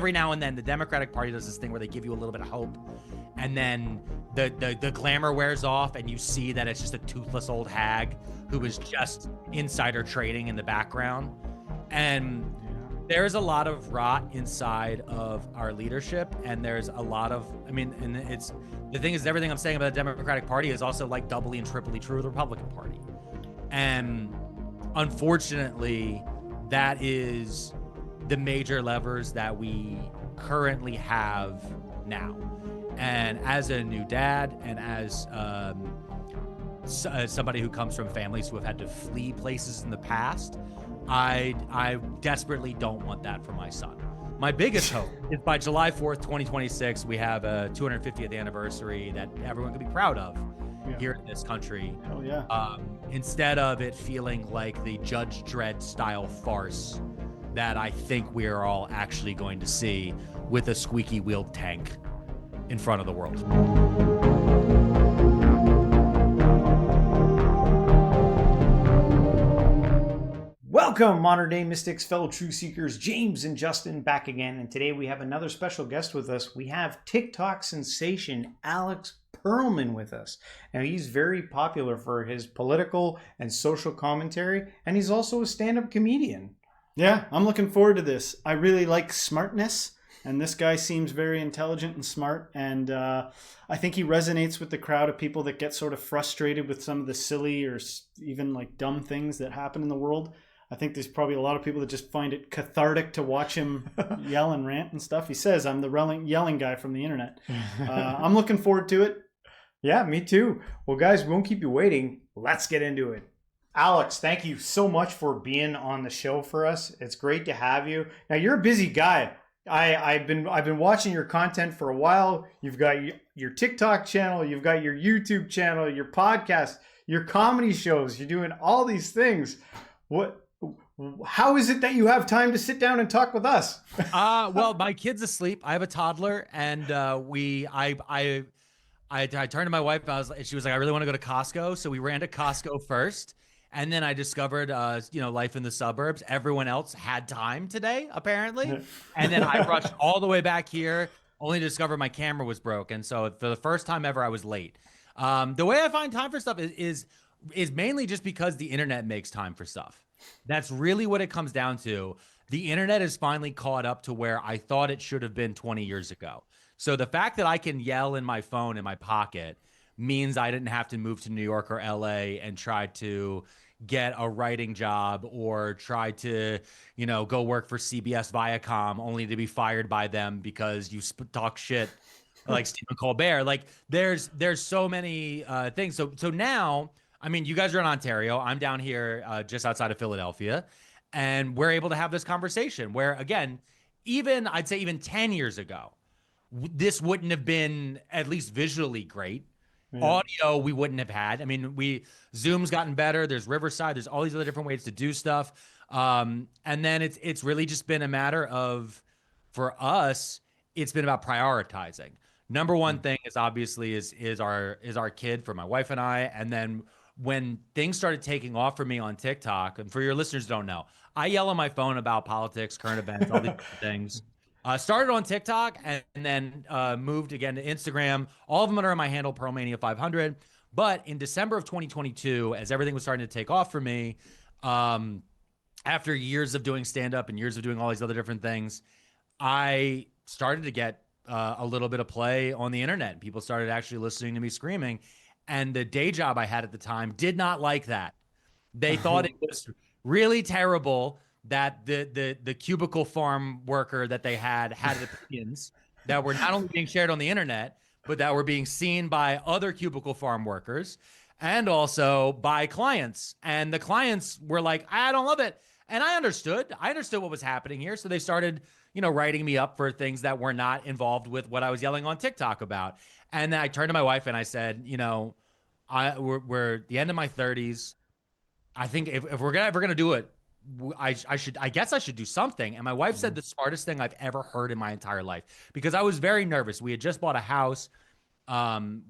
every now and then the Democratic Party does this thing where they give you a little bit of hope, and then the glamour wears off and you see that it's just a toothless old hag who was just insider trading in the background. And there's a lot of rot inside of our leadership, and there's a lot of, I mean, and it's, the thing is, everything I'm saying about the Democratic Party is also like doubly and triply true of the Republican Party. And unfortunately, that is the major levers that we currently have now. And as a new dad, and as somebody who comes from families who have had to flee places in the past, I desperately don't want that for my son. My biggest hope is by July 4th, 2026, we have a 250th anniversary that everyone can be proud of here in this country. Hell yeah. Instead of it feeling like the Judge Dredd style farce that I think we are all actually going to see with a squeaky wheeled tank in front of the world. Welcome, modern day mystics, fellow truth seekers, James and Justin back again. And today we have another special guest with us. We have TikTok sensation Alex Pearlman with us. Now, he's very popular for his political and social commentary, and he's also a stand-up comedian. Yeah, I'm looking forward to this. I really like smartness, and this guy seems very intelligent and smart, and I think he resonates with the crowd of people that get sort of frustrated with some of the silly or even like dumb things that happen in the world. I think there's probably a lot of people that just find it cathartic to watch him yell and rant and stuff. He says, I'm the yelling guy from the internet. I'm looking forward to it. Yeah, me too. Well, guys, we won't keep you waiting. Let's get into it. Alex, thank you so much for being on the show for us. It's great to have you. Now, you're a busy guy. I've been watching your content for a while. You've got your TikTok channel, you've got your YouTube channel, your podcast, your comedy shows. You're doing all these things. How is it that you have time to sit down and talk with us? Well, my kid's asleep. I have a toddler, and I turned to my wife. She was like, I really want to go to Costco. So we ran to Costco first. And then I discovered, life in the suburbs. Everyone else had time today, apparently. And then I rushed all the way back here, only to discover my camera was broken. So for the first time ever, I was late. The way I find time for stuff is mainly just because the internet makes time for stuff. That's really what it comes down to. The internet is finally caught up to where I thought it should have been 20 years ago. So the fact that I can yell in my phone in my pocket means I didn't have to move to New York or LA and try to get a writing job or try to, go work for CBS Viacom only to be fired by them because you talk shit like Stephen Colbert. Like there's so many things. So now, I mean, you guys are in Ontario. I'm down here just outside of Philadelphia, and we're able to have this conversation where, again, I'd say even 10 years ago, this wouldn't have been at least visually great. Yeah. Audio we wouldn't have had. I mean, Zoom's gotten better. There's Riverside. There's all these other different ways to do stuff. And then it's really just been a matter of, for us, it's been about prioritizing. Number one thing is obviously is our kid for my wife and I. And then when things started taking off for me on TikTok, and for your listeners who don't know, I yell on my phone about politics, current events, all these things. Started on TikTok and then moved again to Instagram. All of them are on my handle, Pearlmania 500. But in December of 2022, as everything was starting to take off for me, after years of doing stand-up and years of doing all these other different things, I started to get a little bit of play on the internet. People started actually listening to me screaming. And the day job I had at the time did not like that. They thought it was really terrible that the cubicle farm worker that they had opinions that were not only being shared on the internet, but that were being seen by other cubicle farm workers and also by clients. And the clients were like, I don't love it. And I understood what was happening here. So they started, writing me up for things that were not involved with what I was yelling on TikTok about. And then I turned to my wife and I said, we're at the end of my 30s. I think if we're ever gonna do it, I guess I should do something. And my wife said the smartest thing I've ever heard in my entire life, because I was very nervous. We had just bought a house.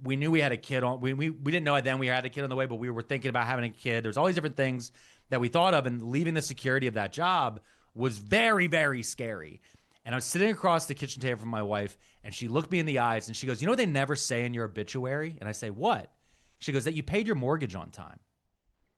We knew we had a kid on. We didn't know it then we had a kid on the way, but we were thinking about having a kid. There's all these different things that we thought of, and leaving the security of that job was very, very scary. And I was sitting across the kitchen table from my wife, and she looked me in the eyes and she goes, "You know what they never say in your obituary?" And I say, "What?" She goes, "That you paid your mortgage on time."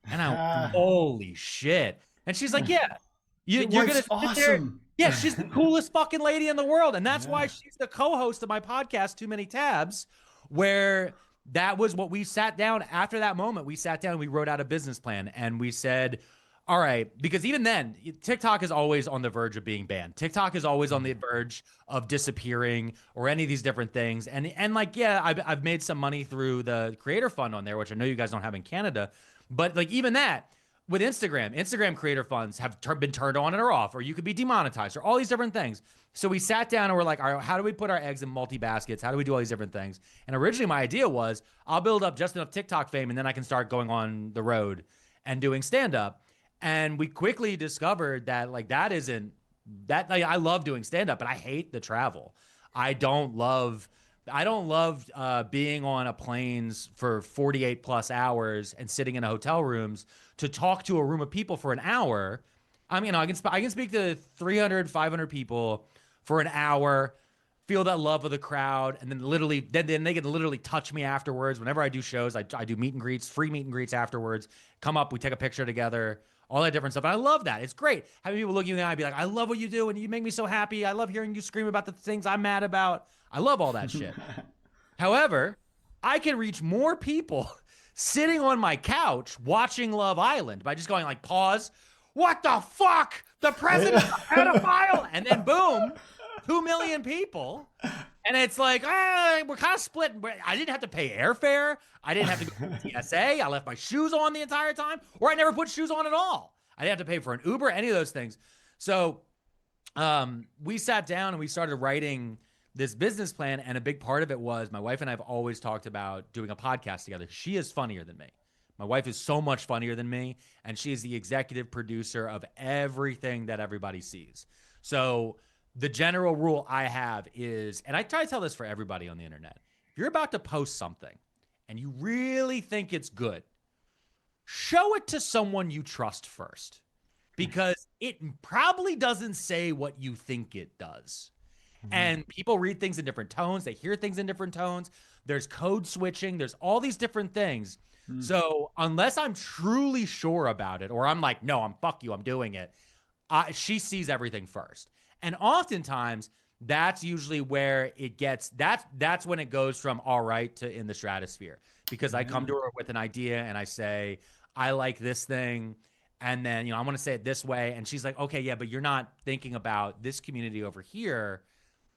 And I went, "Holy shit." And she's like, "Yeah, Your you're going wife's to sit there." awesome. Yeah, she's the coolest fucking lady in the world. And that's why Yeah. she's the co-host of my podcast, Too Many Tabs, where that was what we sat down after that moment. We sat down and we wrote out a business plan and we said, all right, because even then, TikTok is always on the verge of being banned. TikTok is always on the verge of disappearing or any of these different things. And like, yeah, I've made some money through the creator fund on there, which I know you guys don't have in Canada. But like even that, with Instagram creator funds have been turned on and or off, or you could be demonetized, or all these different things. So we sat down and we're like, all right, how do we put our eggs in multi baskets? How do we do all these different things? And originally my idea was I'll build up just enough TikTok fame and then I can start going on the road and doing stand up. And we quickly discovered that like that isn't that like, I love doing stand up, but I hate the travel. I don't love being on a planes for 48 plus hours and sitting in hotel rooms to talk to a room of people for an hour. I mean, I can speak to 300, 500 people for an hour, feel that love of the crowd, and then they can literally touch me afterwards. Whenever I do shows, I do meet and greets, free meet and greets afterwards. Come up, we take a picture together, all that different stuff. And I love that. It's great having people look you in the eye and be like, "I love what you do, and you make me so happy. I love hearing you scream about the things I'm mad about." I love all that shit. However, I can reach more people sitting on my couch watching Love Island by just going like, pause, what the fuck? The president's a pedophile? And then boom, 2 million people. And it's like, we're kind of split. I didn't have to pay airfare. I didn't have to go to TSA. I left my shoes on the entire time, or I never put shoes on at all. I didn't have to pay for an Uber, any of those things. So we sat down and we started writing this business plan, and a big part of it was my wife and I have always talked about doing a podcast together. She is funnier than me. My wife is so much funnier than me, and she is the executive producer of everything that everybody sees. So the general rule I have is, and I try to tell this for everybody on the internet, if you're about to post something and you really think it's good, show it to someone you trust first, because it probably doesn't say what you think it does. And people read things in different tones. They hear things in different tones. There's code switching. There's all these different things. So unless I'm truly sure about it, or I'm like, no, fuck you, I'm doing it. She sees everything first. And oftentimes that's usually where it gets, that's when it goes from all right to in the stratosphere, because I come to her with an idea and I say, I like this thing. And then, I want to say it this way. And she's like, okay, yeah, but you're not thinking about this community over here.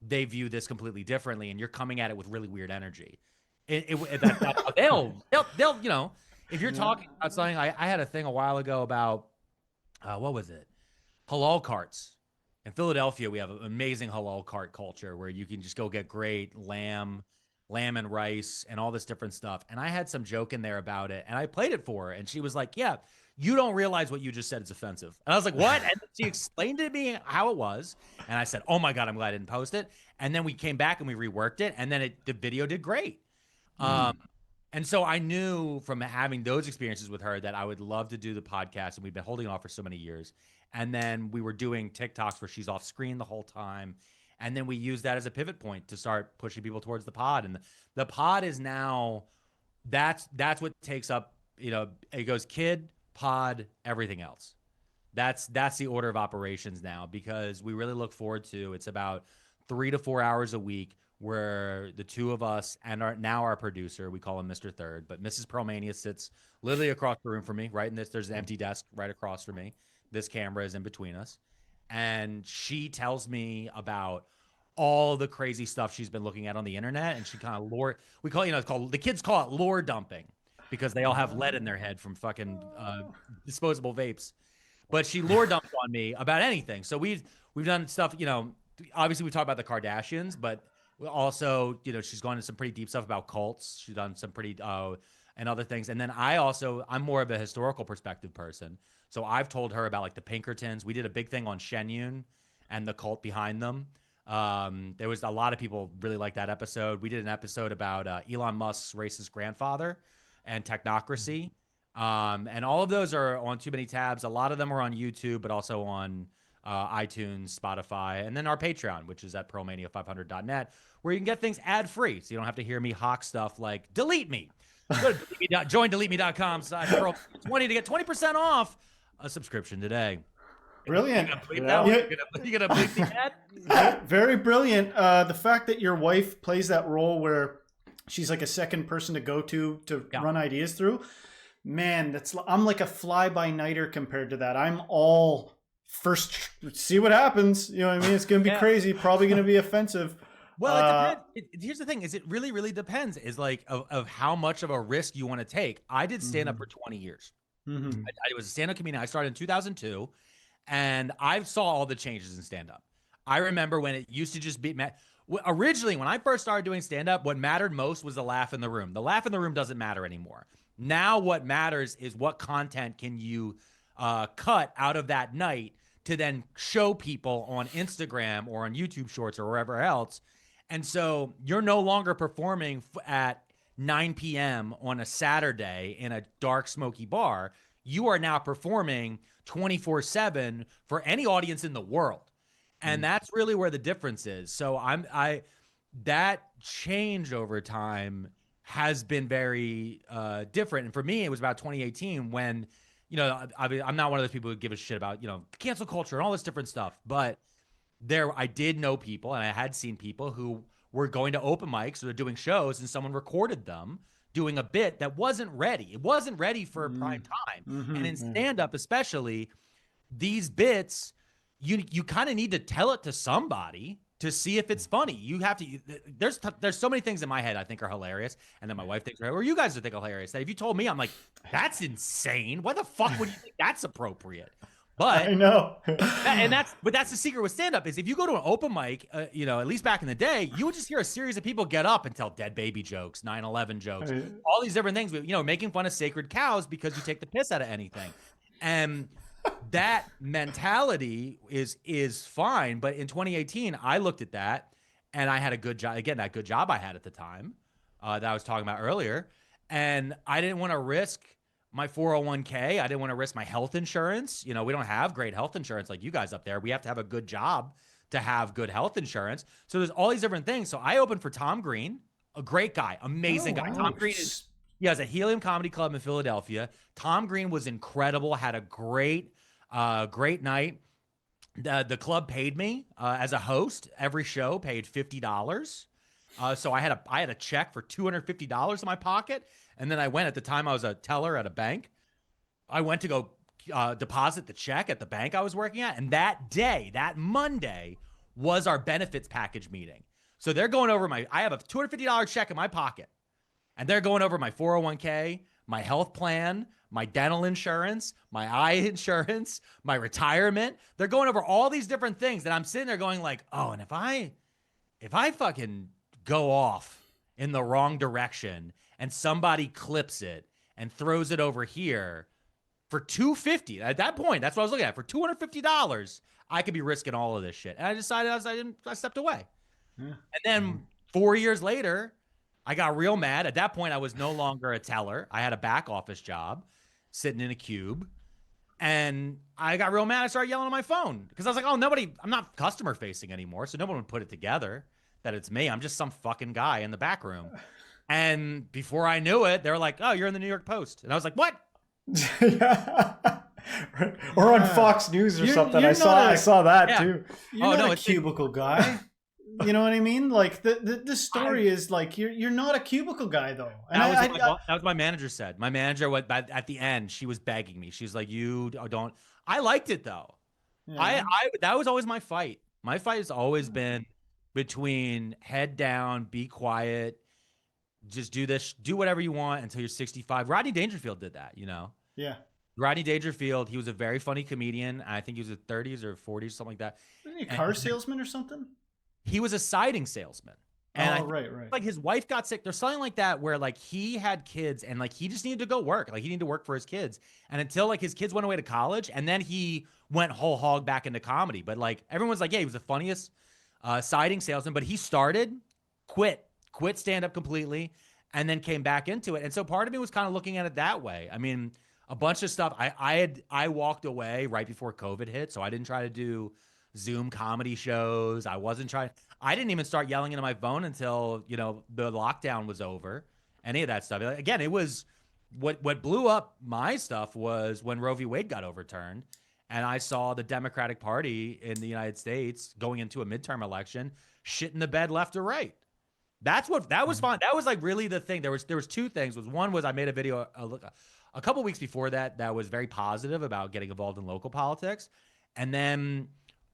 They view this completely differently, and you're coming at it with really weird energy. They'll, if you're talking about something, I had a thing a while ago about, what was it? Halal carts. In Philadelphia, we have an amazing halal cart culture where you can just go get great lamb and rice and all this different stuff. And I had some joke in there about it, and I played it for her, and she was like, yeah, you don't realize what you just said is offensive. And I was like, what? And she explained to me how it was. And I said, oh my God, I'm glad I didn't post it. And then we came back and we reworked it. And then the video did great. And so I knew from having those experiences with her that I would love to do the podcast. And we've been holding off for so many years. And then we were doing TikToks where she's off screen the whole time. And then we used that as a pivot point to start pushing people towards the pod. And the pod is now, that's what takes up, it goes kid, pod, everything else. That's the order of operations now, because we really look forward to, it's about 3 to 4 hours a week where the two of us and our producer, we call him Mr. Third, but Mrs. Pearlmania sits literally across the room from me, right in this, there's an empty desk right across from me. This camera is in between us. And she tells me about all the crazy stuff she's been looking at on the internet. And she kind of the kids call it lore dumping, because they all have lead in their head from fucking disposable vapes. But she lore dumped on me about anything. So we've done stuff, obviously we talk about the Kardashians, but also, she's gone into some pretty deep stuff about cults. She's done some pretty, and other things. And then I'm more of a historical perspective person. So I've told her about like the Pinkertons. We did a big thing on Shen Yun and the cult behind them. There was a lot of people really like that episode. We did an episode about Elon Musk's racist grandfather and technocracy. And all of those are on Too Many Tabs. A lot of them are on YouTube, but also on iTunes, Spotify, and then our Patreon, which is at pearlmania500.net, where you can get things ad-free. So you don't have to hear me hawk stuff like delete me. Go to joindeleteme.com/pearl20 to get 20% off a subscription today. Brilliant. You gonna bleep the ad? Very brilliant. The fact that your wife plays that role where she's like a second person to go to run ideas through, man, I'm like a fly-by-nighter compared to that. I'm all first, see what happens. You know what I mean? It's going to be crazy. Probably going to be offensive. Well, it depends. Here's the thing: is it really, really depends? Is like of how much of a risk you want to take. I did stand up for 20 years. I was a stand-up comedian. I started in 2002, and I saw all the changes in stand-up. I remember when it used to just be originally when I first started doing stand-up. What mattered most was the laugh in the room. The laugh in the room doesn't matter anymore. Now, what matters is what content can you cut out of that night to then show people on Instagram or on YouTube Shorts or wherever else. And so you're no longer performing at 9 p.m. on a Saturday in a dark, smoky bar. You are now performing 24/7 for any audience in the world. And that's really where the difference is. So that change over time has been very different. And for me, it was about 2018 when, you know, I'm not one of those people who give a shit about, you know, cancel culture and all this different stuff. But I did know people, and I had seen people who were going to open mics or doing shows, and someone recorded them doing a bit that wasn't ready. It wasn't ready for prime time. And in stand-up especially, these bits, you kind of need to tell it to somebody to see if it's funny. You have to, there's so many things in my head I think are hilarious, and then my wife thinks, or you guys would think are hilarious, that if you told me, I'm like, that's insane. Why the fuck would you think that's appropriate? But I know. but that's the secret with stand-up is if you go to an open mic, you know, at least back in the day, you would just hear a series of people get up and tell dead baby jokes, 9/11 jokes, all these different things, you know, making fun of sacred cows because you take the piss out of anything. And that mentality is fine. But in 2018, I looked at that and I had a good job. Again, that good job I had at the time that I was talking about earlier. And I didn't want to risk my 401k. I didn't want to risk my health insurance. You know, we don't have great health insurance like you guys up there. We have to have a good job to have good health insurance. So there's all these different things. So I opened for Tom Green, a great guy, amazing guy. Tom Green has a Helium Comedy Club in Philadelphia. Tom Green was incredible, had a great night. The club paid me as a host. Every show paid $50. So I had a check for $250 in my pocket. And then I went, at the time I was a teller at a bank. I went to go deposit the check at the bank I was working at. And that day, that Monday, was our benefits package meeting. So they're going over I have a $250 check in my pocket. And they're going over my 401k, my health plan, my dental insurance, my eye insurance, my retirement. They're going over all these different things. And I'm sitting there going like, oh, and if I fucking go off in the wrong direction and somebody clips it and throws it over here for $250, at that point, that's what I was looking at. For $250, I could be risking all of this shit. And I decided I stepped away. Yeah. And then 4 years later, I got real mad. At that point, I was no longer a teller. I had a back office job sitting in a cube. And I got real mad. I started yelling on my phone because I was like, oh, I'm not customer facing anymore. So no one would put it together that it's me. I'm just some fucking guy in the back room. And before I knew it, they were like, oh, you're in the New York Post. And I was like, what? Or on Fox News or something. I saw that too. You're not a cubicle guy. You know what I mean? Like the story is like you're not a cubicle guy though. And that was my manager said. My manager at the end, she was begging me. She's like, you don't. I liked it though. Yeah. That was always my fight. My fight has always been between head down, be quiet, just do this, do whatever you want until you're 65. Rodney Dangerfield did that, you know? Yeah. Rodney Dangerfield, he was a very funny comedian. I think he was in 30s or 40s, something like that. Wasn't he a car salesman or something? He was a siding salesman. And right. Like his wife got sick. There's something like that where like he had kids and like he just needed to go work. Like he needed to work for his kids. And until like his kids went away to college, and then he went whole hog back into comedy. But like everyone's like, yeah, he was the funniest siding salesman. But he quit stand-up completely, and then came back into it. And so part of me was kind of looking at it that way. I mean, a bunch of stuff. I walked away right before COVID hit, so I didn't try to do Zoom comedy shows. I didn't even start yelling into my phone until, the lockdown was over. Any of that stuff. Again, it was what blew up my stuff was when Roe v. Wade got overturned, and I saw the Democratic Party in the United States going into a midterm election shit in the bed left or right. That was fun. That was like really the thing. There was two things. One was I made a video a couple weeks before that was very positive about getting involved in local politics, and then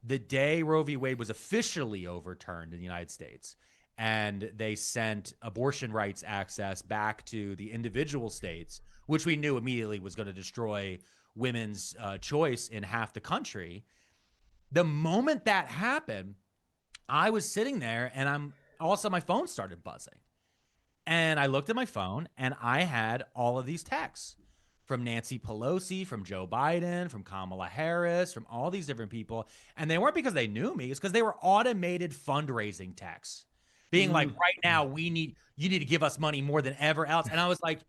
the day Roe v. Wade was officially overturned in the United States, and they sent abortion rights access back to the individual states, which we knew immediately was going to destroy women's choice in half the country. The moment that happened, I was sitting there, and all of a sudden my phone started buzzing. And I looked at my phone, and I had all of these texts from Nancy Pelosi, from Joe Biden, from Kamala Harris, from all these different people. And they weren't because they knew me. It's because they were automated fundraising texts being like, right now, you need to give us money more than ever else. And I was like,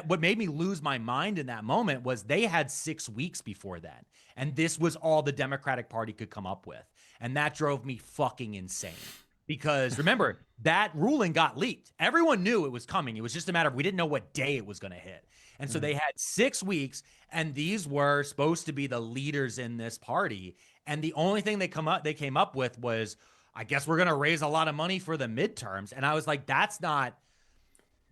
what made me lose my mind in that moment was they had 6 weeks before that. And this was all the Democratic Party could come up with. And that drove me fucking insane. Because remember, that ruling got leaked. Everyone knew it was coming. It was just a matter of we didn't know what day it was going to hit. And so they had 6 weeks, and these were supposed to be the leaders in this party. And the only thing they came up with was, I guess we're going to raise a lot of money for the midterms. And I was like, that's not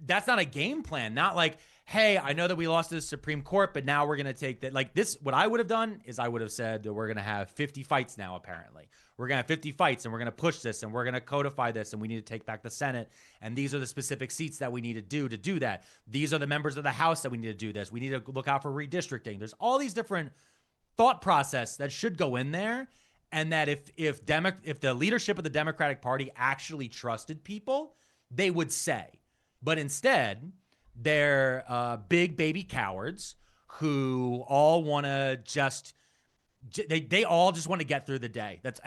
a game plan. Not like, hey, I know that we lost to the Supreme Court, but now we're going to take that. Like this, what I would have done is I would have said that we're going to have 50 fights now, apparently. We're going to have 50 fights, and we're going to push this, and we're going to codify this, and we need to take back the Senate. And these are the specific seats that we need to do that. These are the members of the House that we need to do this. We need to look out for redistricting. There's all these different thought process that should go in there. And that if the leadership of the Democratic Party actually trusted people, they would say. But instead, they're big baby cowards who all want to they all just want to get through the day. That's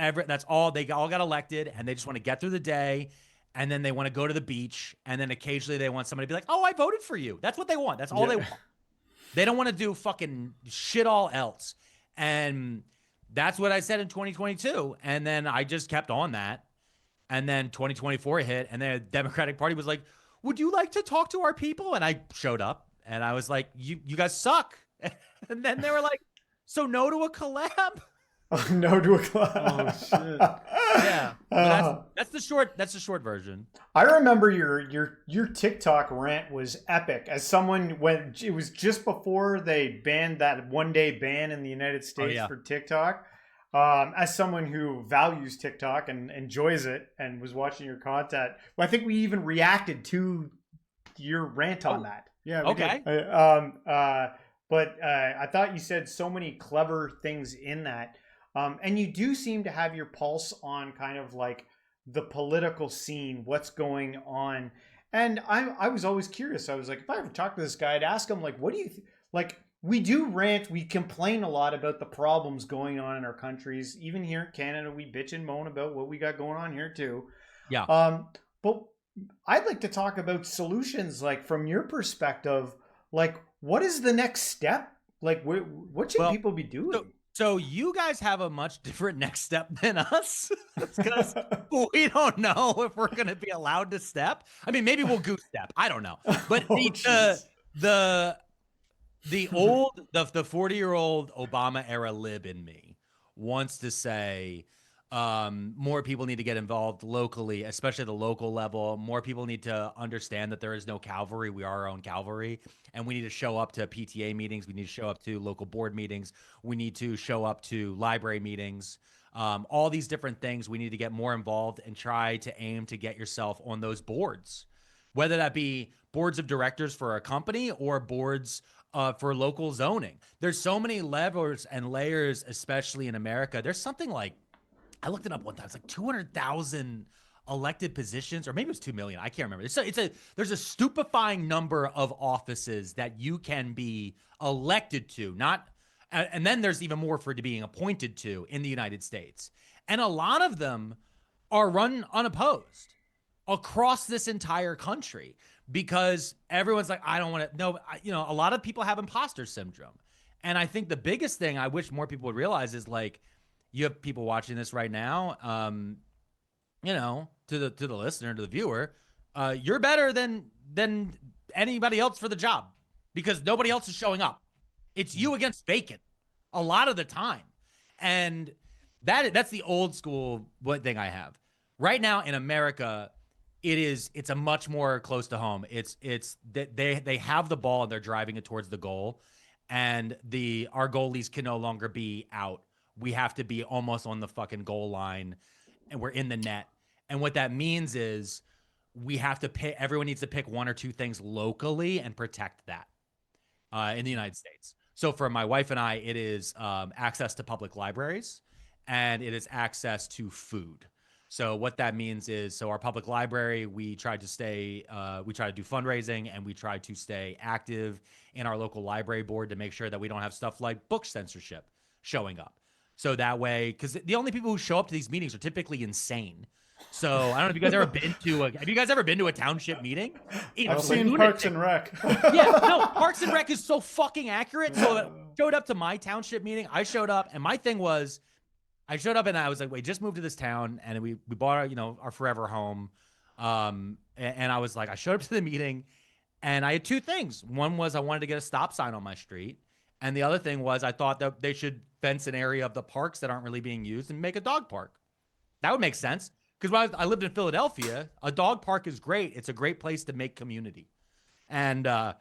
all. They all got elected, and they just want to get through the day, and then they want to go to the beach, and then occasionally they want somebody to be like, "Oh, I voted for you." That's what they want. That's all they want. They don't want to do fucking shit all else. And that's what I said in 2022. And then I just kept on that. And then 2024 hit, and the Democratic Party was like, would you like to talk to our people? And I showed up, and I was like, you guys suck. And then they were like, so no to a collab? Oh, no to a collab. Oh shit. Yeah. That's the short version. I remember your TikTok rant was epic. As someone, when it was just before they banned that 1-day ban in the United States for TikTok. As someone who values TikTok and enjoys it and was watching your content, I think we even reacted to your rant on that. Yeah. Okay. But I thought you said so many clever things in that. And you do seem to have your pulse on kind of like the political scene, what's going on. And I was always curious. I was like, if I ever talk to this guy, I'd ask him, like, what do you like? We do rant. We complain a lot about the problems going on in our countries. Even here in Canada, we bitch and moan about what we got going on here too. Yeah. But I'd like to talk about solutions, like from your perspective, like what is the next step? Like what should people be doing? So you guys have a much different next step than us, because we don't know if we're going to be allowed to step. I mean, maybe we'll goose step. I don't know. But the 40-year-old Obama era lib in me wants to say more people need to get involved locally, especially at the local level. More people need to understand that there is no cavalry. We are our own cavalry, and we need to show up to PTA meetings. We need to show up to local board meetings. We need to show up to library meetings. All these different things. We need to get more involved and try to aim to get yourself on those boards, whether that be boards of directors for a company or boards for local zoning. There's so many levels and layers, especially in America. There's something like, I looked it up one time, it's like 200,000 elected positions, or maybe it was 2 million. I can't remember. There's a stupefying number of offices that you can be elected to, and then there's even more for being appointed to in the United States. And a lot of them are run unopposed. across this entire country because everyone's like, I don't want to. No, a lot of people have imposter syndrome. And I think the biggest thing I wish more people would realize is like, you have people watching this right now, to the listener, to the viewer, you're better than anybody else for the job because nobody else is showing up. It's you against vacant a lot of the time. And that's the old school thing I have. Right now in America, it's a much more close to home. It's that they have the ball and they're driving it towards the goal. And our goalies can no longer be out. We have to be almost on the fucking goal line and we're in the net. And what that means is we have to pick, everyone needs to pick one or two things locally and protect that in the United States. So for my wife and I, it is access to public libraries and it is access to food. So what that means is, so our public library, we try to do fundraising and we try to stay active in our local library board to make sure that we don't have stuff like book censorship showing up. So that way, because the only people who show up to these meetings are typically insane. So I don't know if you guys have you guys ever been to a township meeting? I've seen Parks and Rec. Yeah, no, Parks and Rec is so fucking accurate. So I showed up to my township meeting. I showed up and my thing was, I showed up and I was like, we just moved to this town and we bought our forever home. And I was like, I showed up to the meeting and I had two things. One was I wanted to get a stop sign on my street. And the other thing was I thought that they should fence an area of the parks that aren't really being used and make a dog park. That would make sense. Because when I lived in Philadelphia, a dog park is great. It's a great place to make community. And that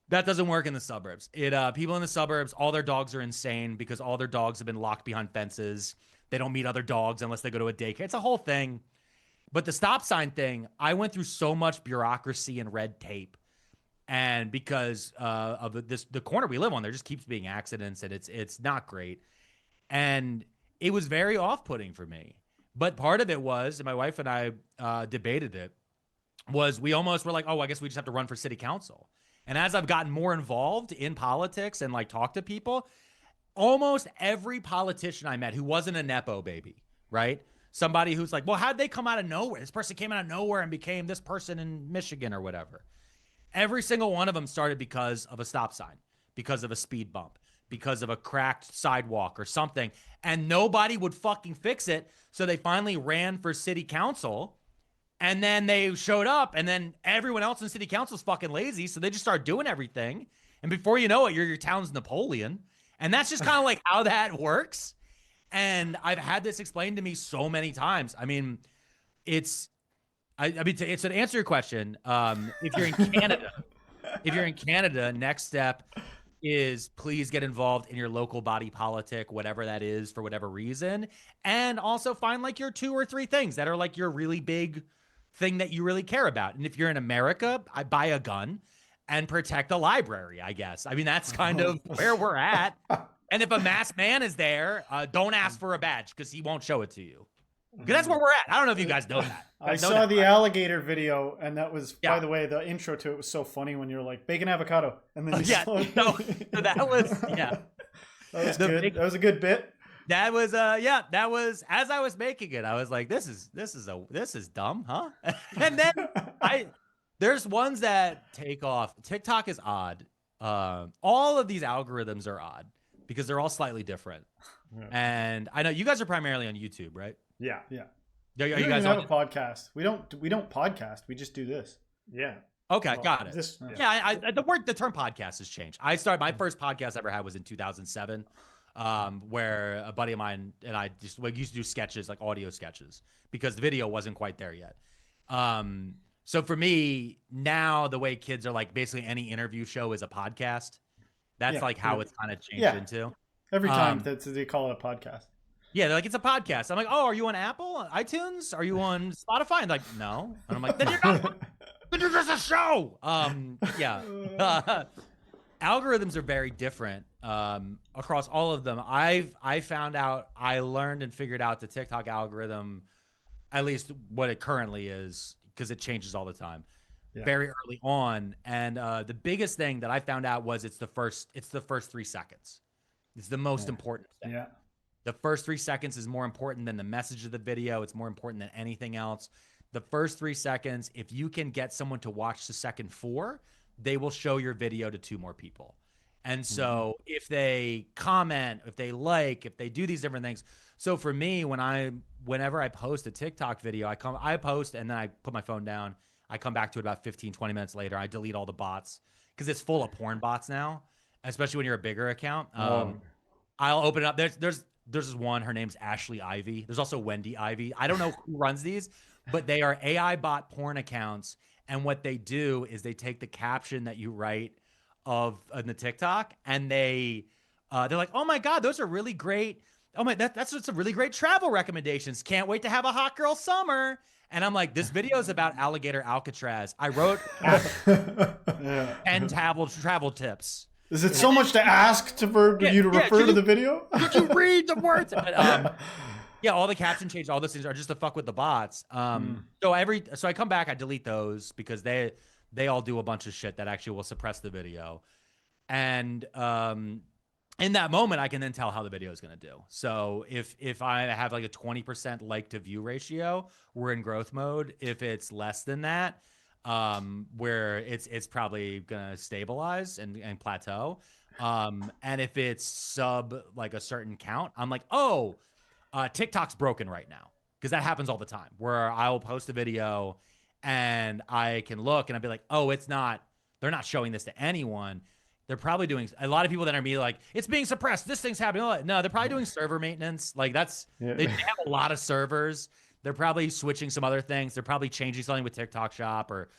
doesn't work in the suburbs. People in the suburbs, all their dogs are insane because all their dogs have been locked behind fences. They don't meet other dogs unless they go to a daycare. It's a whole thing. But the stop sign thing, I went through so much bureaucracy and red tape. And because of the corner we live on, there just keeps being accidents and it's not great. And it was very off-putting for me. But part of it was, and my wife and I debated it, was we almost were like, oh, I guess we just have to run for city council. And as I've gotten more involved in politics and like talk to people, almost every politician I met who wasn't a Nepo baby, right? Somebody who's like, well, how'd they come out of nowhere? This person came out of nowhere and became this person in Michigan or whatever. Every single one of them started because of a stop sign, because of a speed bump, because of a cracked sidewalk or something. And nobody would fucking fix it. So they finally ran for city council and then they showed up and then everyone else in city council is fucking lazy. So they just start doing everything. And before you know it, you're your town's Napoleon. And that's just kind of like how that works. And I've had this explained to me so many times. I mean, it's to answer your question, if you're in Canada, next step is please get involved in your local body politic, whatever that is, for whatever reason. And also find like your 2 or 3 things that are like your really big thing that you really care about. And if you're in America, I buy a gun and protect a library, I guess. I mean, that's kind of where we're at. And if a masked man is there, don't ask for a badge because he won't show it to you. Because that's where we're at. I don't know if you guys know that. I saw the alligator video, and that was, by the way, the intro to it was so funny when you're like, bacon avocado. And then that was, that was good. That was a good bit. That was, that was, as I was making it, I was like, this is dumb, huh? And then there's ones that take off. TikTok is odd. All of these algorithms are odd because they're all slightly different. Yeah. And I know you guys are primarily on YouTube, right? Yeah. Are you guys have a podcast? We don't podcast. We just do this. Yeah. Okay, got it. The term podcast has changed. My first podcast I ever had was in 2007, where a buddy of mine and I just used to do sketches, like audio sketches, because the video wasn't quite there yet. So for me now, the way kids are like, basically any interview show is a podcast. That's like how it's kind of changed into. Every time they call it a podcast. Yeah, they're like, it's a podcast. I'm like, oh, are you on Apple, iTunes? Are you on Spotify? And like, no. And I'm like, then you're not. Then you're just a show. Algorithms are very different across all of them. I learned and figured out the TikTok algorithm, at least what it currently is, because it changes all the time. Very early on, and the biggest thing that I found out was it's the first 3 seconds. It's the most important thing. Yeah. The first 3 seconds is more important than the message of the video. It's more important than anything else. the first 3 seconds, if you can get someone to watch the second 4, they will show your video to 2 more people. And so if they comment, if they like, if they do these different things. So for me, whenever I post a TikTok video, I post and then I put my phone down. I come back to it about 15, 20 minutes later. I delete all the bots because it's full of porn bots now, especially when you're a bigger account. I'll open it up. There's this one, her name's Ashley Ivy. There's also Wendy Ivy. I don't know who runs these, but they are AI bot porn accounts. And what they do is they take the caption that you write in the TikTok, and they're like, oh my God, those are really great. Oh my, that's some really great travel recommendations. Can't wait to have a hot girl summer. And I'm like, this video is about alligator Alcatraz. I wrote 10 travel tips. Is it so much to ask for you to refer to the video? Could you read the words? But, yeah, all the caption changes, all those things are just to fuck with the bots. So I come back, I delete those because they all do a bunch of shit that actually will suppress the video. And in that moment, I can then tell how the video is going to do. So if I have like a 20% like to view ratio, we're in growth mode. If it's less than that, where it's probably going to stabilize and plateau. And if it's sub like a certain count, I'm like, oh, TikTok's broken right now. Because that happens all the time where I will post a video and I can look and I'll be like, oh, they're not showing this to anyone. They're probably doing, a lot of people that are me like, it's being suppressed. This thing's happening. No, they're probably doing server maintenance. Like they have a lot of servers. They're probably switching some other things. They're probably changing something with TikTok Shop or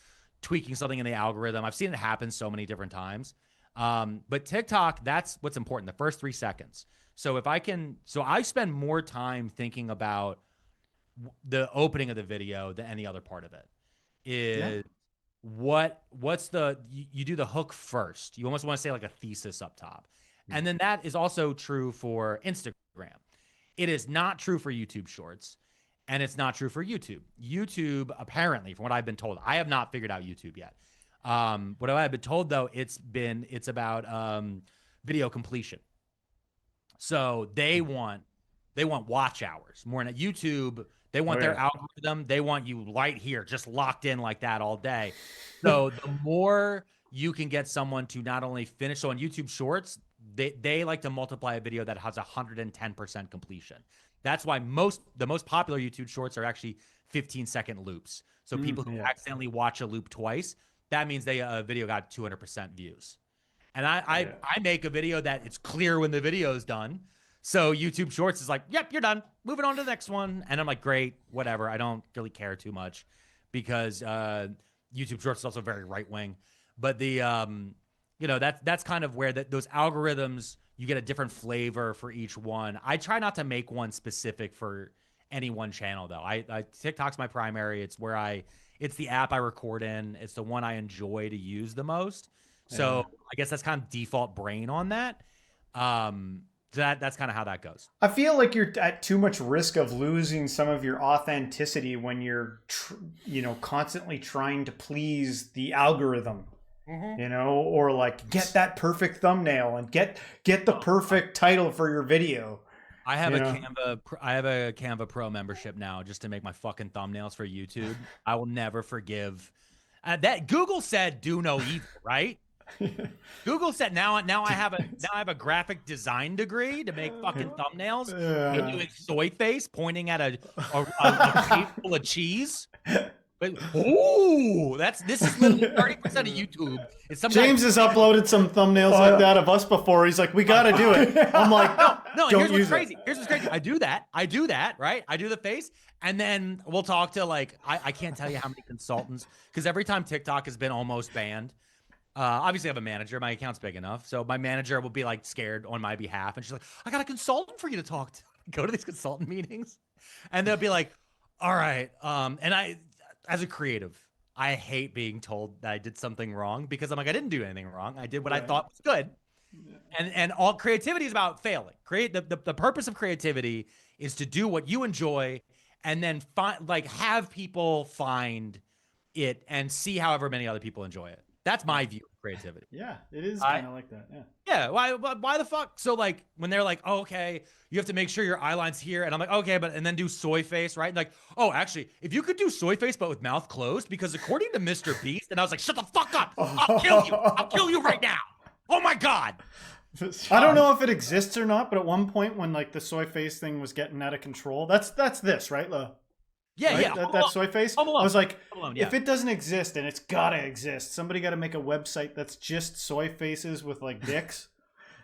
tweaking something in the algorithm. I've seen it happen so many different times. But TikTok, that's what's important. The first 3 seconds. So I spend more time thinking about the opening of the video than any other part of it. You do the hook first. You almost want to say like a thesis up top. And then that is also true for Instagram. It is not true for YouTube Shorts. And it's not true for YouTube. YouTube, apparently, from what I've been told, I have not figured out YouTube yet. What I've been told though, it's about video completion. So they want watch hours more than YouTube. They want their algorithm. They want you right here, just locked in like that all day. So the more you can get someone to not only finish, so on YouTube Shorts, they like to multiply a video that has 110% completion. That's why the most popular YouTube Shorts are actually 15-second loops. So people who accidentally watch a loop twice, that means a video got 200% views. And I make a video that it's clear when the video is done. So YouTube Shorts is like, yep, you're done. Moving on to the next one. And I'm like, great, whatever. I don't really care too much because YouTube Shorts is also very right wing. But that's kind of where those algorithms, you get a different flavor for each one. I try not to make one specific for any one channel though. TikTok's my primary. It's the app I record in. It's the one I enjoy to use the most. So I guess that's kind of default brain on that. That's kind of how that goes. I feel like you're at too much risk of losing some of your authenticity when you're, constantly trying to please the algorithm, or like get that perfect thumbnail and get the perfect title for your video. I have a Canva Pro membership now just to make my fucking thumbnails for YouTube. I will never forgive that. Google said do no evil, right? Google said now I have a graphic design degree to make fucking thumbnails. You're doing soy face pointing at a plate full of cheese. But this is literally 30% of YouTube. James has uploaded some thumbnails like that of us before. He's like, we got to do it. I'm like, no. Here's what's crazy. I do that, right? I do the face, and then we'll talk to I can't tell you how many consultants, because every time TikTok has been almost banned. Obviously I have a manager. My account's big enough. So my manager will be like scared on my behalf. And she's like, I got a consultant for you to talk to. Go to these consultant meetings. And they'll be like, all right. And I, as a creative, I hate being told that I did something wrong because I'm like, I didn't do anything wrong. I did what I thought was good. And all creativity is about failing. The purpose of creativity is to do what you enjoy and then have people find it and see however many other people enjoy it. That's my view of creativity. Yeah, it is kind of like that. Yeah. Yeah. Why the fuck? So like when they're like, oh, okay, you have to make sure your eye line's here. And I'm like, okay, and then do soy face, right? And like, oh, actually, if you could do soy face, but with mouth closed, because according to Mr. Beast, and I was like, shut the fuck up. I'll kill you. I'll kill you right now. Oh my God. I don't know if it exists or not, but at one point when like the soy face thing was getting out of control, that's this, right? Yeah, right? yeah. That soy face. I was like, yeah. if it doesn't exist, and it's gotta exist, somebody got to make a website that's just soy faces with like dicks.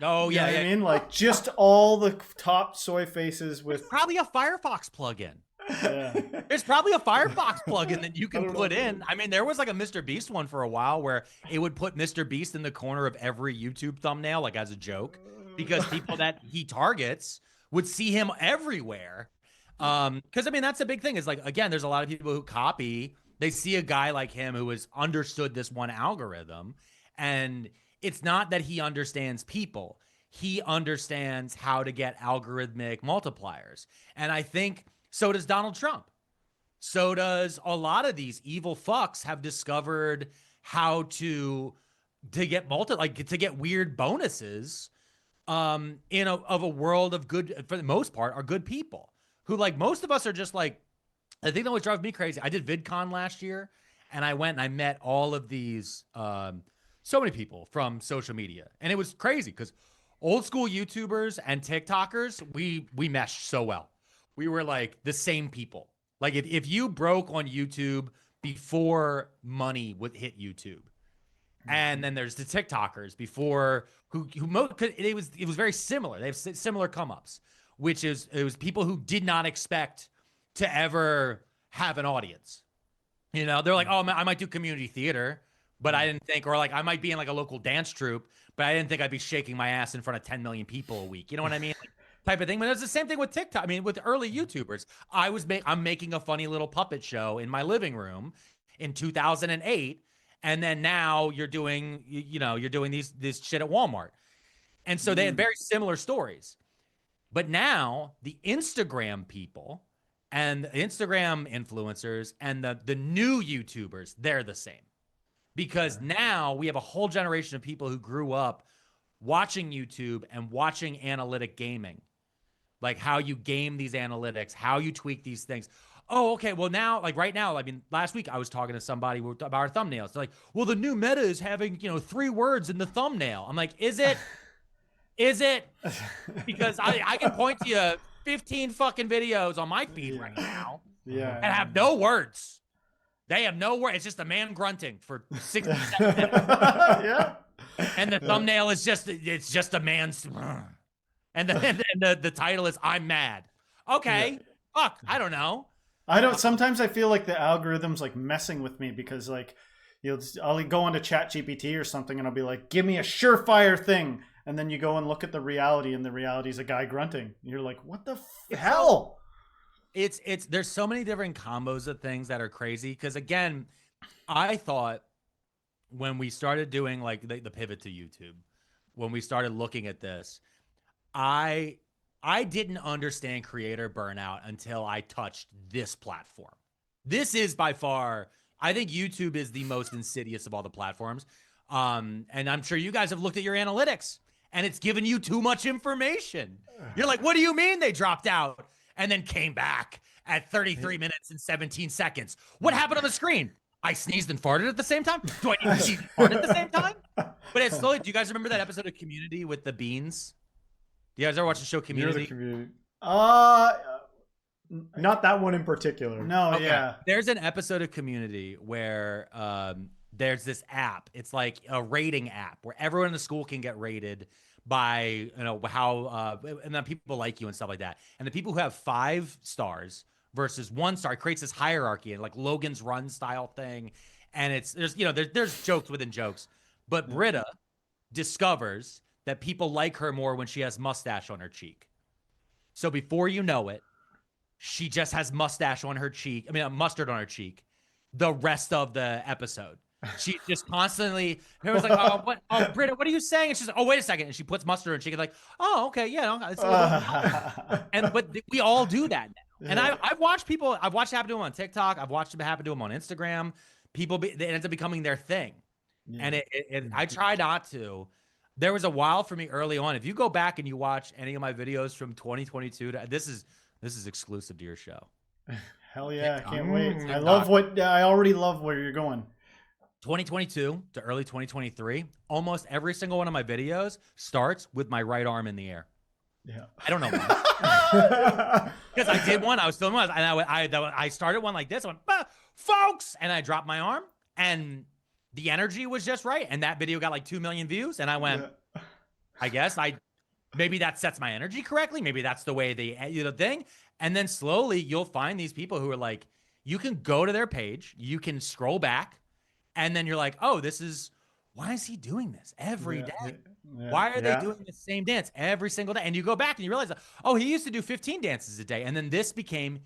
Oh yeah, I mean, like just all the top soy faces with. There's probably a Firefox plugin. Yeah. There's probably a Firefox plugin that you can put in. I mean, there was like a Mr. Beast one for a while where it would put Mr. Beast in the corner of every YouTube thumbnail, like as a joke, because people that he targets would see him everywhere. Because I mean, that's a big thing. Is like, again, there's a lot of people who copy. They see a guy like him who has understood this one algorithm, and it's not that he understands people. He understands how to get algorithmic multipliers. And I think so does Donald Trump. So does a lot of these evil fucks have discovered how to get to get weird bonuses of a world of good, for the most part, are good people. Who, like, most of us are just like, I think that what drives me crazy. I did VidCon last year, and I went and I met all of these, so many people from social media. And it was crazy because old school YouTubers and TikTokers, we meshed so well. We were like the same people. Like if you broke on YouTube before money would hit YouTube, and then there's the TikTokers before it was very similar. They have similar come ups. Which is, it was people who did not expect to ever have an audience. You know, they're like, oh, I might do community theater, but I didn't think, or like I might be in like a local dance troupe, but I didn't think I'd be shaking my ass in front of 10 million people a week. You know what I mean? Like, type of thing. But it's the same thing with TikTok. I mean, with early YouTubers, I'm making a funny little puppet show in my living room in 2008. And then now you're doing, you're doing this shit at Walmart. And so they had very similar stories. But now the Instagram people and the Instagram influencers and the new YouTubers, they're the same. Because now we have a whole generation of people who grew up watching YouTube and watching analytic gaming. Like how you game these analytics, how you tweak these things. Oh, okay. Well, now, like right now, I mean, last week I was talking to somebody about our thumbnails. They're like, well, the new meta is having, 3 words in the thumbnail. I'm like, is it? Is it? Because I can point to you 15 fucking videos on my feed right now and have no words. They have no words. It's just a man grunting for 60 seconds. Yeah. And the thumbnail is just a man's. And the title is I'm mad. Okay. Yeah. Fuck. I don't know. Sometimes I feel like the algorithm's like messing with me because like I'll go onto ChatGPT or something and I'll be like, give me a surefire thing. And then you go and look at the reality, and the reality is a guy grunting. And you're like, what the hell? There's so many different combos of things that are crazy. Because again, I thought when we started doing like the pivot to YouTube, when we started looking at this, I didn't understand creator burnout until I touched this platform. This is by far, I think YouTube is the most insidious of all the platforms. And I'm sure you guys have looked at your analytics and it's given you too much information. You're like, what do you mean they dropped out and then came back at 33 minutes and 17 seconds? What happened on the screen? I sneezed and farted at the same time? Do I need to sneeze and fart at the same time? But it's slowly, do you guys remember that episode of Community with the beans? Do you guys ever watch the show Community? Not that one in particular. No, okay. Yeah. There's an episode of Community where there's this app. It's like a rating app where everyone in the school can get rated by, how, and then people like you and stuff like that. And the people who have 5 stars versus 1 star creates this hierarchy and like Logan's Run style thing. And there's jokes within jokes. But Britta discovers that people like her more when she has mustache on her cheek. So before you know it, she just has mustache on her cheek. I mean, mustard on her cheek the rest of the episode. She just constantly, everyone's like, Britta, what are you saying? And she's like, oh, wait a second. And she puts mustard on her cheek and like, oh, okay, yeah. It's but we all do that now. And I've watched it happen to them on TikTok. I've watched it happen to them on Instagram. It ends up becoming their thing. And I try not to. There was a while for me early on. If you go back and you watch any of my videos from 2022, this is exclusive to your show. Hell yeah, I can't wait. Mm. I already love where you're going. 2022 to early 2023, almost every single one of my videos starts with my right arm in the air. Yeah. I don't know why. Because I did one, I was filming one, and I started one like this, I went, folks, and I dropped my arm, and the energy was just right, and that video got like 2 million views, and I went, I guess maybe that sets my energy correctly, maybe that's the way the thing, and then slowly you'll find these people who are like, you can go to their page, you can scroll back, and then you're like, oh, why is he doing this every day? Why are they doing the same dance every single day? And you go back and you realize, oh, he used to do 15 dances a day. And then this became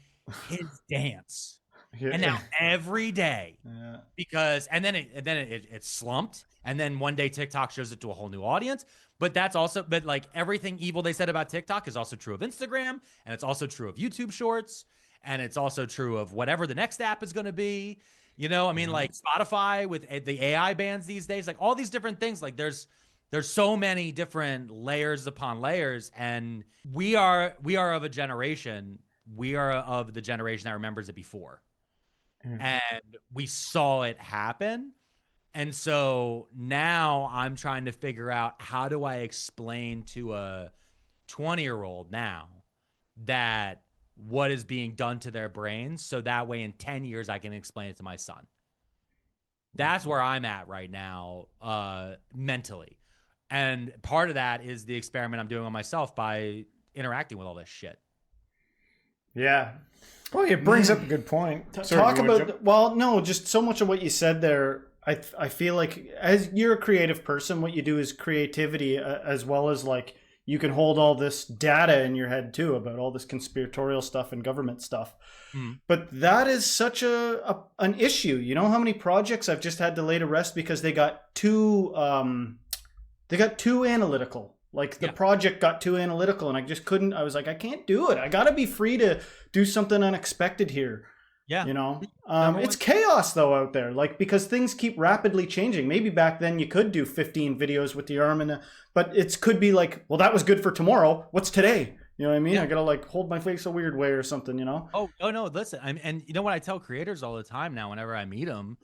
his dance. And now every day, and then it slumped. And then one day TikTok shows it to a whole new audience. But like everything evil they said about TikTok is also true of Instagram. And it's also true of YouTube Shorts. And it's also true of whatever the next app is going to be. You know, I mean, like Spotify with the AI bands these days, like all these different things, like there's so many different layers upon layers. And we are of a generation, we are of the generation that remembers it before. And we saw it happen. And so now I'm trying to figure out, how do I explain to a 20-year-old now that what is being done to their brains, so that way in 10 years I can explain it to my son. That's where I'm at right now, mentally. And part of that is the experiment I'm doing on myself by interacting with all this shit. Yeah. Well, it brings up a good point. Just so much of what you said there. I feel like, as you're a creative person, what you do is creativity, as well as like, you can hold all this data in your head too about all this conspiratorial stuff and government stuff. But that is such an issue. You know how many projects I've just had to lay to rest because they got too analytical. Like the project got too analytical, and I just couldn't. I was like, I can't do it. I got to be free to do something unexpected here. Yeah. You know, it's chaos though out there, like, because things keep rapidly changing. Maybe back then you could do 15 videos with the arm but it could be like, well, that was good for tomorrow. What's today? You know what I mean? I got to like hold my face a weird way or something, you know? Oh, no, listen. And you know what I tell creators all the time now, whenever I meet them,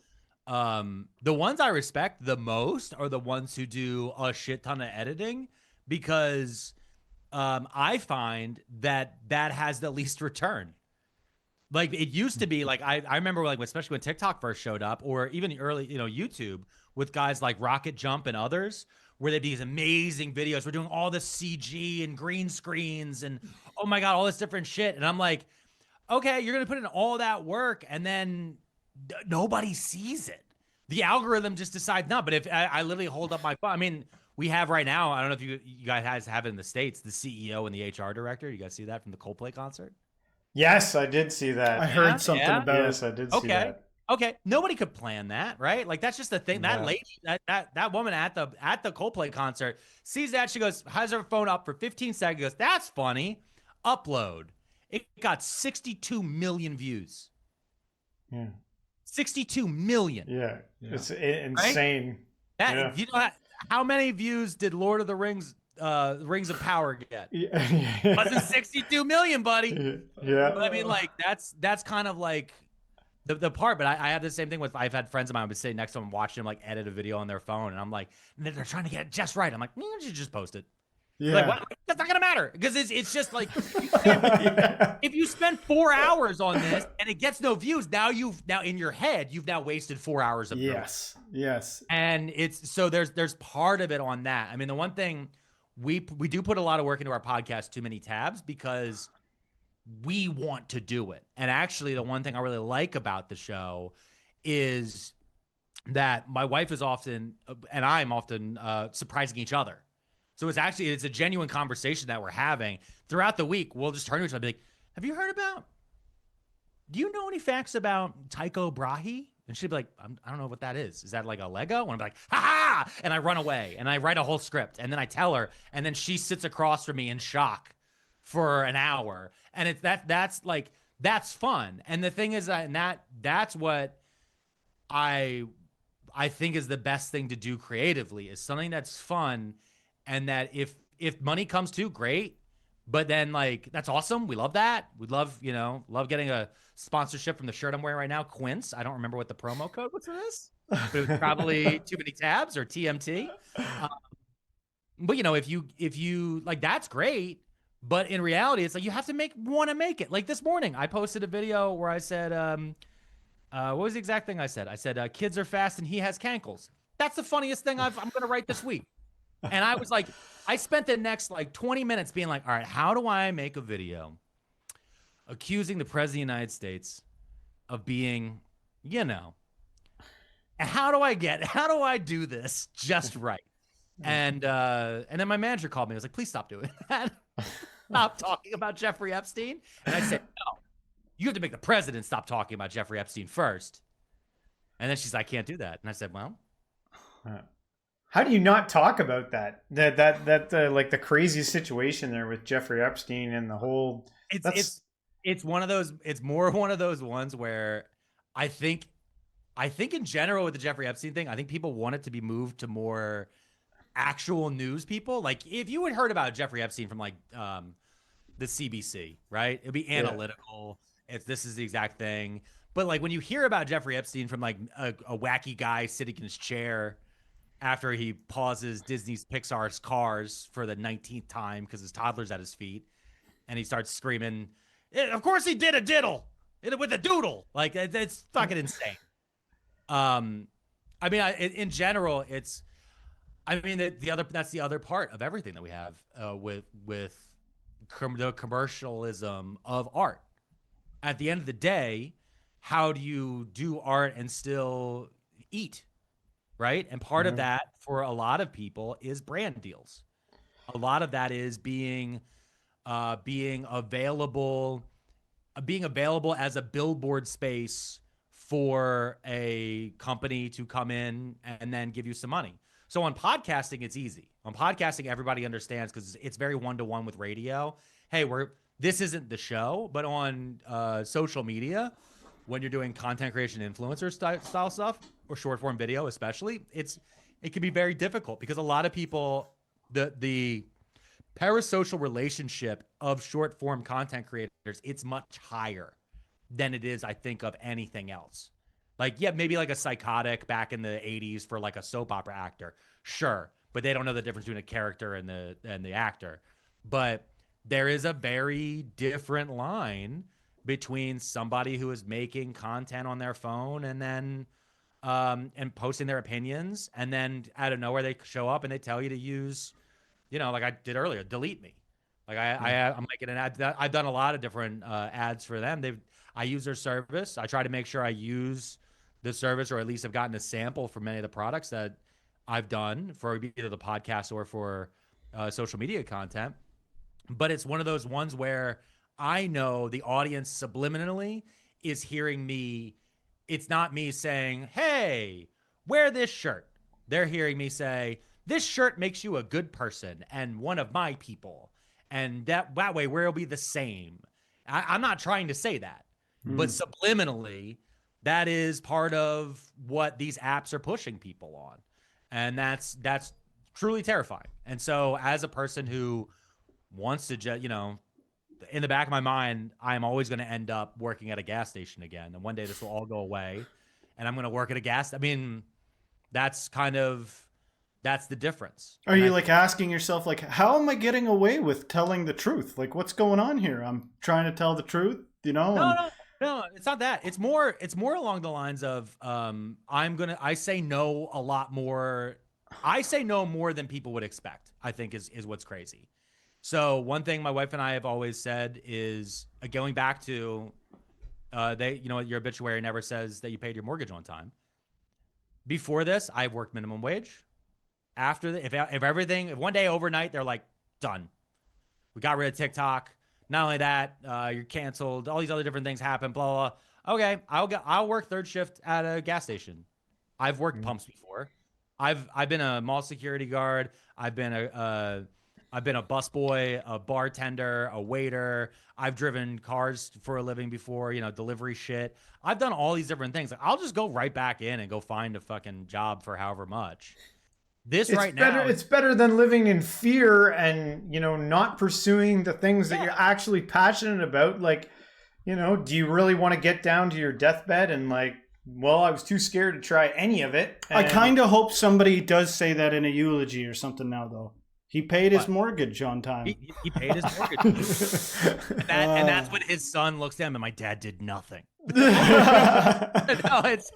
the ones I respect the most are the ones who do a shit ton of editing, because I find that has the least return. Like it used to be, like I remember, like especially when TikTok first showed up, or even the early, YouTube with guys like Rocket Jump and others, where they'd be these amazing videos. We're doing all this CG and green screens and oh my God, all this different shit. And I'm like, okay, you're gonna put in all that work and then nobody sees it. The algorithm just decides not. But if I literally hold up my phone, I mean, we have right now, I don't know if you guys have it in the States, the CEO and the HR director. You guys see that from the Coldplay concert? Yes, I did see that. I heard something about it. Yes, I did see that. Okay. Nobody could plan that, right? Like that's just the thing. That lady, that woman at the Coldplay concert sees that. She goes, has her phone up for 15 seconds. Goes, that's funny. Upload. It got 62 million views. Yeah. 62 million. Yeah. It's insane. Right? You know how many views did Lord of the Rings Rings of Power get? Wasn't 62 million, buddy. Yeah. But I mean, like that's kind of like the part. But I have the same thing with, I've had friends of mine who would sit next to them watching them like edit a video on their phone, and I'm like, they're trying to get it just right. I'm like, you should just post it. Yeah. Like, what? That's not gonna matter, because it's just like if you spend 4 hours on this and it gets no views, now in your head you've now wasted 4 hours of yes. And it's so there's part of it on that. I mean, the one thing we do put a lot of work into our podcast, Too Many Tabs, because we want to do it. And actually, the one thing I really like about the show is that my wife is often, and I'm often surprising each other. So it's a genuine conversation that we're having throughout the week. We'll just turn to each other and be like, have you heard about, do you know any facts about Tycho Brahe? And she'd be like, I don't know what that is. Is that like a Lego? And I'm like, ha ha! And I run away and I write a whole script, and then I tell her, and then she sits across from me in shock for an hour. And it's that's fun. And the thing is that's what I I think is the best thing to do creatively, is something that's fun, and that if money comes too, great. But then like that's awesome. We love that. We love, love getting a sponsorship from the shirt I'm wearing right now, Quince. I don't remember what the promo code was for this, but it was probably too many tabs or TMT. Uh, but if you like, that's great. But in reality, it's like you have to want to make it. Like this morning, I posted a video where I said, what was the exact thing I said? I said, kids are fast and he has cankles. That's the funniest thing I'm going to write this week. And I was like, I spent the next like 20 minutes being like, all right, how do I make a video accusing the president of the United States of being, how do I do this just right? And then my manager called me. I was like, please stop doing that. Stop talking about Jeffrey Epstein. And I said, no, you have to make the president stop talking about Jeffrey Epstein first. And then she's like, I can't do that. And I said, well, how do you not talk about that? Like the crazy situation there with Jeffrey Epstein and the whole. It's one of those. It's more one of those ones where I think in general with the Jeffrey Epstein thing, I think people want it to be moved to more actual news people. Like if you had heard about Jeffrey Epstein from like the CBC, right? It'd be analytical. This is the exact thing. But like when you hear about Jeffrey Epstein from like a wacky guy sitting in his chair after he pauses Disney's Pixar's Cars for the 19th time because his toddler's at his feet, and he starts screaming, of course he did a diddle with a doodle. Like it's fucking insane. I mean, in general, it's, I mean, that's the other part of everything that we have with the commercialism of art. At the end of the day, how do you do art and still eat, right? And part of that for a lot of people is brand deals. A lot of that is being available as a billboard space for a company to come in and then give you some money. So on podcasting, it's easy. On podcasting, everybody understands because it's very one-to-one with radio. Hey, this isn't the show, but on social media, when you're doing content creation influencer style stuff or short form video, especially, it can be very difficult because a lot of people, the parasocial relationship of short form content creators, it's much higher than it is, I think, of anything else. Like, yeah, maybe like a psychotic back in the 80s for like a soap opera actor. Sure. But they don't know the difference between a character and the actor. But there is a very different line between somebody who is making content on their phone and then and posting their opinions, and then out of nowhere they show up and they tell you to use, like I did earlier, delete me. Like I'm making an ad. I've done a lot of different ads for them. I use their service. I try to make sure I use the service, or at least have gotten a sample for many of the products that I've done for either the podcast or for social media content. But it's one of those ones where I know the audience subliminally is hearing me. It's not me saying, hey, wear this shirt. They're hearing me say, this shirt makes you a good person and one of my people. And that way we'll be the same. I'm not trying to say that, but subliminally, that is part of what these apps are pushing people on. And that's truly terrifying. And so as a person who wants to in the back of my mind, I'm always going to end up working at a gas station again. And one day this will all go away and I'm going to work at a gas. I mean, that's the difference. Are you like asking yourself, like, how am I getting away with telling the truth? Like, what's going on here? I'm trying to tell the truth, No, it's not that. It's more along the lines of, I say no a lot more. I say no more than people would expect, I think is what's crazy. So one thing my wife and I have always said is, going back to, your obituary never says that you paid your mortgage on time. Before this, I've worked minimum wage. After if one day overnight, they're like, done. We got rid of TikTok. Not only that, you're canceled. All these other different things happen. Blah, blah, blah. Okay, I'll work third shift at a gas station. I've worked pumps before. I've been a mall security guard. I've been I've been a busboy, a bartender, a waiter. I've driven cars for a living before, delivery shit. I've done all these different things. Like, I'll just go right back in and go find a fucking job for however much. This It's right better. now, It's better than living in fear and not pursuing the things that you're actually passionate about. Like, do you really want to get down to your deathbed and like, well, I was too scared to try any of it. I kind of hope somebody does say that in a eulogy or something now, though. He paid his mortgage on time. he paid his mortgage. and that's when his son looks at him and my dad did nothing. No, it's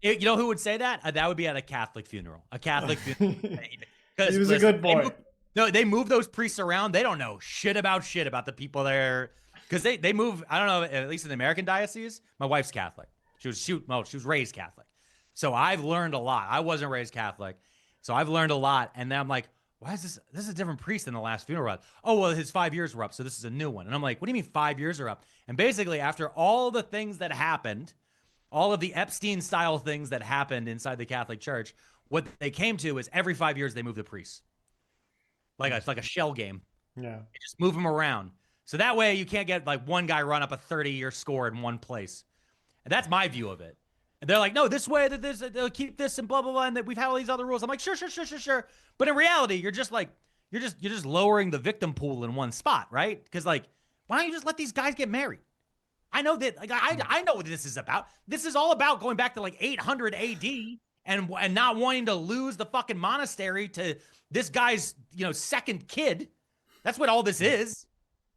you know who would say that? That would be at a Catholic funeral. A Catholic funeral. He was a good boy. They move those priests around. They don't know shit about the people there. Because they move, I don't know, at least in the American diocese, my wife's Catholic. She was raised Catholic. So I've learned a lot. I wasn't raised Catholic. So I've learned a lot. And then I'm like, why is this? This is a different priest than the last funeral. Oh, well, his 5 years were up. So this is a new one. And I'm like, what do you mean 5 years are up? And basically, after all the things that happened, all of the Epstein style things that happened inside the Catholic Church, what they came to is every 5 years they move the priests. It's like a shell game. Yeah. They just move them around. So that way you can't get like one guy run up a 30-year score in one place. And that's my view of it. And they're like, no, this way that they'll keep this and blah, blah, blah. And that we've had all these other rules. I'm like, sure. But in reality, you're just lowering the victim pool in one spot, right? Because like, why don't you just let these guys get married? I know that, like, I know what this is about. This is all about going back to like 800 AD and not wanting to lose the fucking monastery to this guy's, second kid. That's what all this is.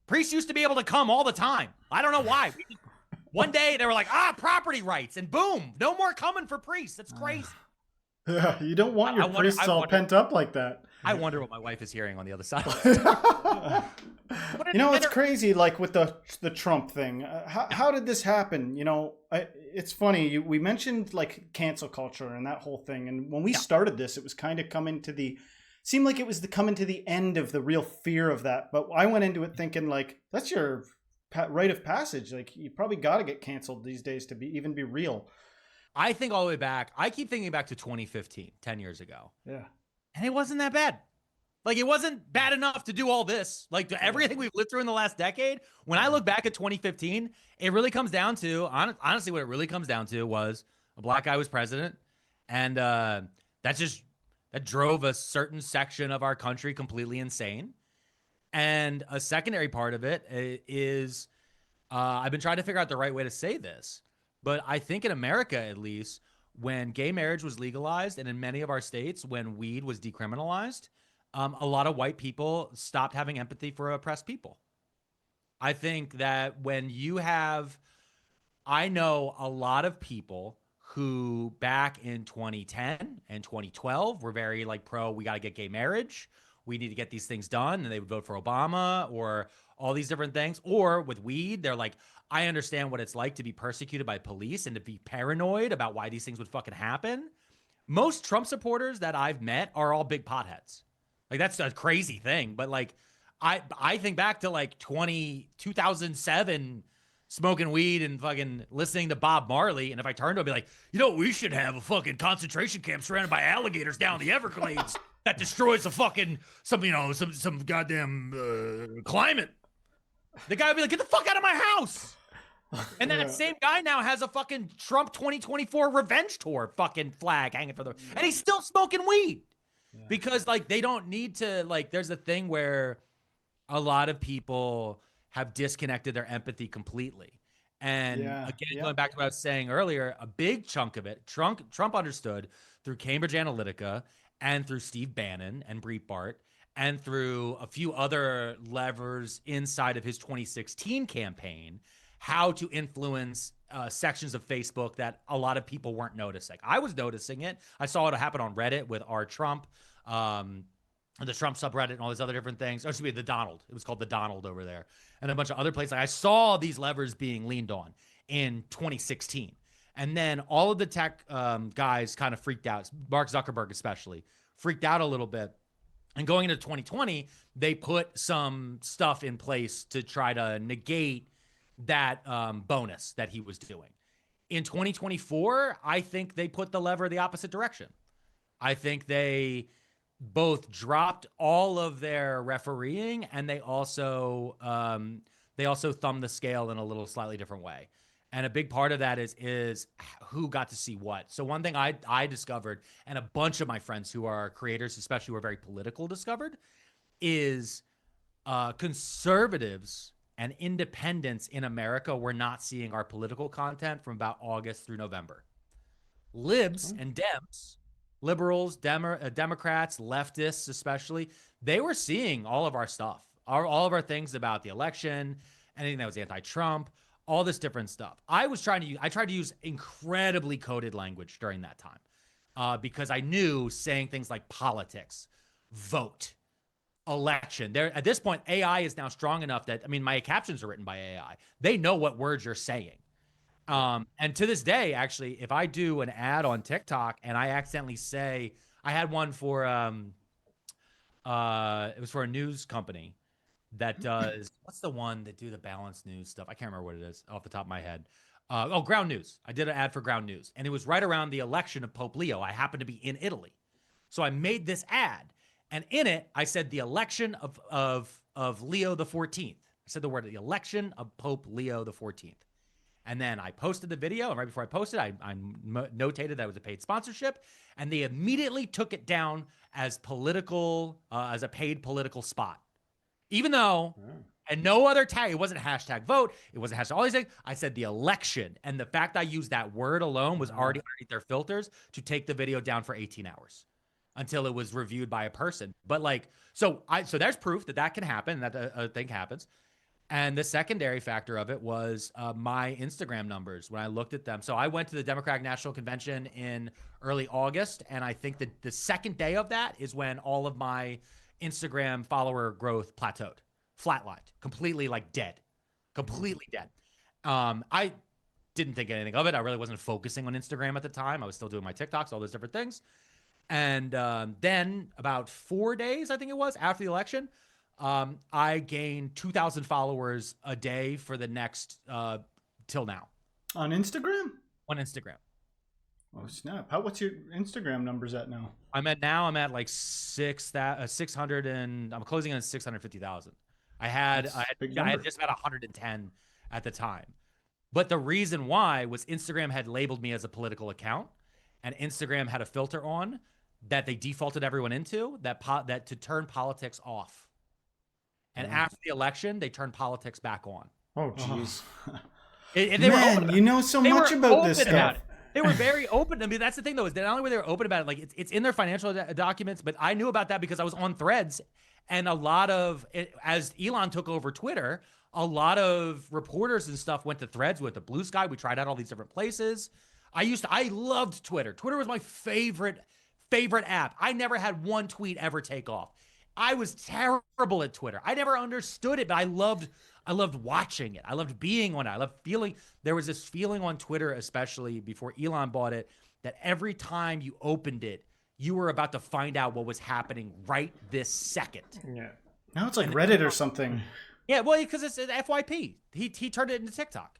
Priests used to be able to come all the time. I don't know why. One day they were like, property rights, and boom, no more coming for priests. That's crazy. Yeah, you don't want your priests all pent up like that. I wonder what my wife is hearing on the other side. It's crazy, like with the Trump thing. How did this happen? It's funny. We mentioned like cancel culture and that whole thing. And when we started this, it was kind of seemed like it was coming to the end of the real fear of that. But I went into it thinking like, that's your rite of passage. Like you probably got to get canceled these days to even be real. I think all the way back. I keep thinking back to 2015, 10 years ago. Yeah. And it wasn't that bad. Like it wasn't bad enough to do all this. Like to everything we've lived through in the last decade. When I look back at 2015, it really comes down to, honestly, what it really comes down to was a black guy was president. And that drove a certain section of our country completely insane. And a secondary part of it is, I've been trying to figure out the right way to say this, but I think in America, at least, when gay marriage was legalized and in many of our states, when weed was decriminalized, a lot of white people stopped having empathy for oppressed people. I think that I know a lot of people who back in 2010 and 2012 were very like we got to get gay marriage. We need to get these things done. And they would vote for Obama or all these different things. Or with weed, they're like, I understand what it's like to be persecuted by police and to be paranoid about why these things would fucking happen. Most Trump supporters that I've met are all big potheads. Like that's a crazy thing. But like, I think back to like 2007, smoking weed and fucking listening to Bob Marley. And if I turned to him, I'd be like, we should have a fucking concentration camp surrounded by alligators down the Everglades that destroys some goddamn climate. The guy would be like, get the fuck out of my house. And then that same guy now has a fucking Trump 2024 revenge tour fucking flag hanging from and he's still smoking weed. Yeah. Because like, they don't need to, like, there's a thing where a lot of people have disconnected their empathy completely. And going back to what I was saying earlier, a big chunk of it, Trump understood through Cambridge Analytica and through Steve Bannon and Breitbart and through a few other levers inside of his 2016 campaign, how to influence sections of Facebook that a lot of people weren't noticing. I was noticing it. I saw it happen on Reddit with R. Trump, the Trump subreddit and all these other different things. Or excuse me, the Donald. It was called the Donald over there. And a bunch of other places. Like I saw these levers being leaned on in 2016. And then all of the tech guys kind of freaked out. Mark Zuckerberg especially freaked out a little bit. And going into 2020, they put some stuff in place to try to negate that bonus that he was doing. In 2024, I think they put the lever the opposite direction. I think they both dropped all of their refereeing, and they also thumbed the scale in a little slightly different way. And a big part of that is who got to see what. So one thing I discovered, and a bunch of my friends who are creators, especially who are very political, discovered, is conservatives and independents in America were not seeing our political content from about August through November. Libs and Dems, liberals, Democrats, leftists especially, they were seeing all of our stuff, all of our things about the election, anything that was anti-Trump, all this different stuff. I tried to use incredibly coded language during that time because I knew saying things like politics, vote, election. There at this point, AI is now strong enough that, I mean, my captions are written by AI. They know what words you're saying. And to this day, actually, if I do an ad on TikTok and I accidentally say, I had one for it was for a news company that does, what's the one that do the balanced news stuff? I can't remember what it is off the top of my head. Ground News. I did an ad for Ground News, and it was right around the election of Pope Leo. I happened to be in Italy. So I made this ad, and in it, I said the election of Leo the 14th. I said the word, the election of Pope Leo the 14th. And then I posted the video, and right before I posted, I notated that it was a paid sponsorship, and they immediately took it down as political, as a paid political spot. Even though, and no other tag, it wasn't hashtag vote, it wasn't hashtag all these things. I said the election, and the fact I used that word alone was already underneath their filters to take the video down for 18 hours until it was reviewed by a person. But like, so there's proof that that can happen, that a thing happens. And the secondary factor of it was my Instagram numbers when I looked at them. So I went to the Democratic National Convention in early August, and I think that the second day of that is when all of my Instagram follower growth plateaued, flatlined, completely like dead, completely dead. I didn't think anything of it. I really wasn't focusing on Instagram at the time. I was still doing my TikToks, all those different things. And then about 4 days, I think it was, after the election, I gained 2,000 followers a day for the next till now. On Instagram? On Instagram. Oh snap! What's your Instagram numbers at now? I'm at like 600 and I'm closing in at 650,000. I had just about 110 at the time. But the reason why was Instagram had labeled me as a political account, and Instagram had a filter on that they defaulted everyone into that to turn politics off. And after the election, they turned politics back on. Oh, jeez. Man, you know so much about this stuff. They were very open. I mean, that's the thing, though, is that not only were they open about it, like it's in their financial documents, but I knew about that because I was on Threads, and a lot of as Elon took over Twitter, a lot of reporters and stuff went to Threads with the Blue Sky. We tried out all these different places. I loved Twitter. Twitter was my favorite app. I never had one tweet ever take off. I was terrible at Twitter. I never understood it, but I loved watching it. I loved being on it. I loved feeling, there was this feeling on Twitter, especially before Elon bought it, that every time you opened it, you were about to find out what was happening right this second. Yeah. Now it's like Reddit or something. Yeah, well, because it's an FYP. He turned it into TikTok.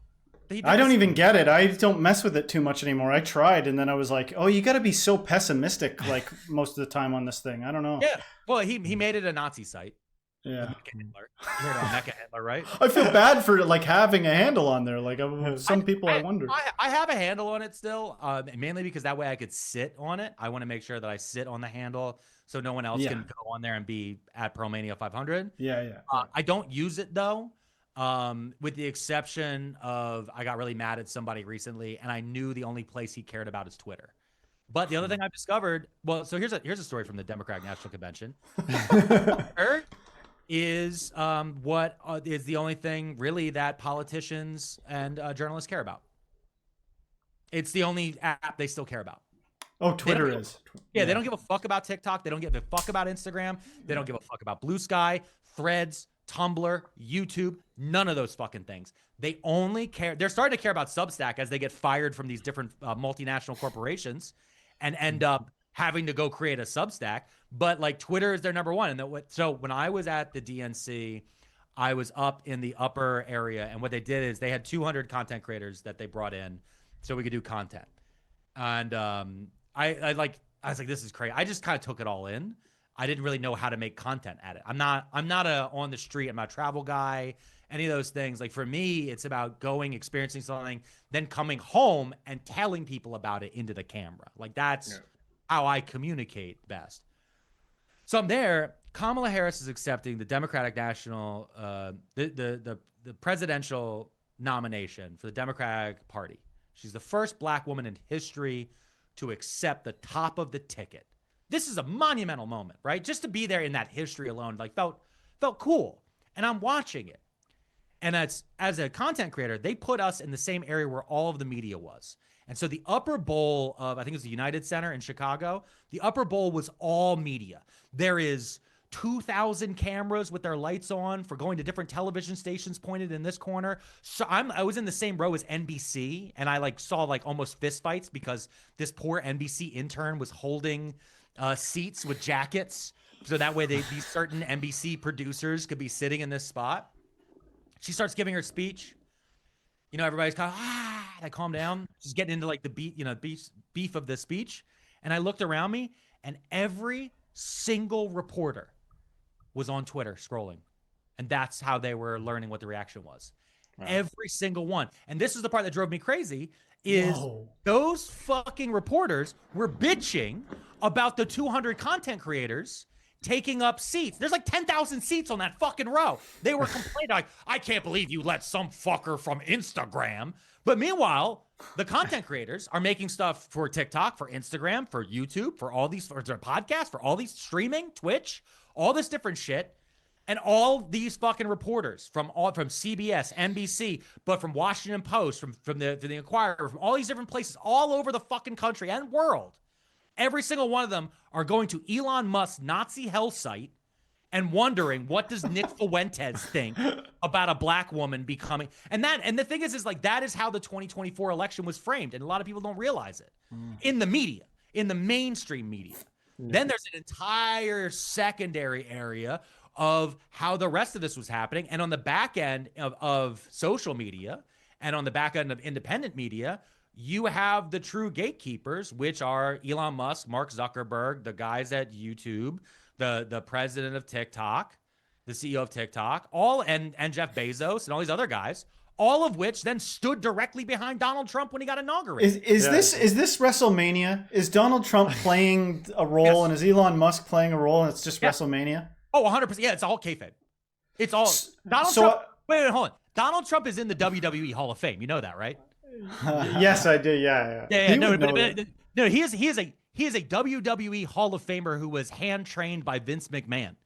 I don't even get it. I don't mess with it too much anymore. I tried, and then I was like, oh, you got to be so pessimistic like most of the time on this thing. I don't know. Yeah. Well, he made it a Nazi site. Yeah. Mecha Hitler. You heard of Mecha Hitler, right? I feel bad for like having a handle on there. Like some people, I wonder. I have a handle on it still, mainly because that way I could sit on it. I want to make sure that I sit on the handle so no one else can go on there and be at Pearlmania 500. Yeah. I don't use it though. With the exception of I got really mad at somebody recently, and I knew the only place he cared about is Twitter. But the other thing I've discovered, well, so here's a story from the Democratic National Convention. Is what is the only thing really that politicians and journalists care about. It's the only app they still care about. Oh, Twitter is. Yeah, they don't give a fuck about TikTok. They don't give a fuck about Instagram. They don't give a fuck about Blue Sky, Threads, Tumblr, YouTube, none of those fucking things. They only care. They're starting to care about Substack as they get fired from these different multinational corporations and end up having to go create a Substack. But like Twitter is their number one. And so when I was at the DNC, I was up in the upper area, and what they did is they had 200 content creators that they brought in so we could do content. And I was like, this is crazy. I just kind of took it all in. I didn't really know how to make content at it. I'm not a on the street, I'm not a travel guy, any of those things. Like for me, it's about going, experiencing something, then coming home and telling people about it into the camera. Like that's how I communicate best. So I'm there. Kamala Harris is accepting the Democratic National, the presidential nomination for the Democratic Party. She's the first black woman in history to accept the top of the ticket. This is a monumental moment, right? Just to be there in that history alone, like felt cool. And I'm watching it. And as a content creator, they put us in the same area where all of the media was. And so the upper bowl of, I think it was the United Center in Chicago, the upper bowl was all media. There is 2,000 cameras with their lights on for going to different television stations pointed in this corner. So I was in the same row as NBC, and I like saw like almost fist fights because this poor NBC intern was holding seats with jackets. So that way these certain NBC producers could be sitting in this spot. She starts giving her speech. You know, everybody's kind of, they calm down. She's getting into like the beef of the speech. And I looked around me, and every single reporter was on Twitter scrolling. And that's how they were learning what the reaction was. Wow. Every single one. And this is the part that drove me crazy is those fucking reporters were bitching about the 200 content creators taking up seats. There's like 10,000 seats on that fucking row. They were complaining like, I can't believe you let some fucker from Instagram. But meanwhile, the content creators are making stuff for TikTok, for Instagram, for YouTube, for all these, for their podcasts, for all these streaming, Twitch, all this different shit. And all these fucking reporters from CBS, NBC, but from Washington Post, from the Inquirer, from all these different places all over the fucking country and world, every single one of them are going to Elon Musk's Nazi hell site and wondering, what does Nick Fuentes think about a black woman becoming? And the thing is like, that is how the 2024 election was framed. And a lot of people don't realize it in the media, in the mainstream media. Then there's an entire secondary area of how the rest of this was happening. And on the back end of social media and on the back end of independent media, you have the true gatekeepers, which are Elon Musk, Mark Zuckerberg, the guys at YouTube, the president of TikTok, the CEO of TikTok, and Jeff Bezos and all these other guys, all of which then stood directly behind Donald Trump when he got inaugurated. Is this WrestleMania? Is Donald Trump playing a role and is Elon Musk playing a role and it's just WrestleMania? Oh, 100%. Yeah, it's all kayfabe. It's all Donald Trump. Wait, hold on. Donald Trump is in the WWE Hall of Fame. You know that, right? Yes, I do. Yeah. No. He is a WWE Hall of Famer who was hand trained by Vince McMahon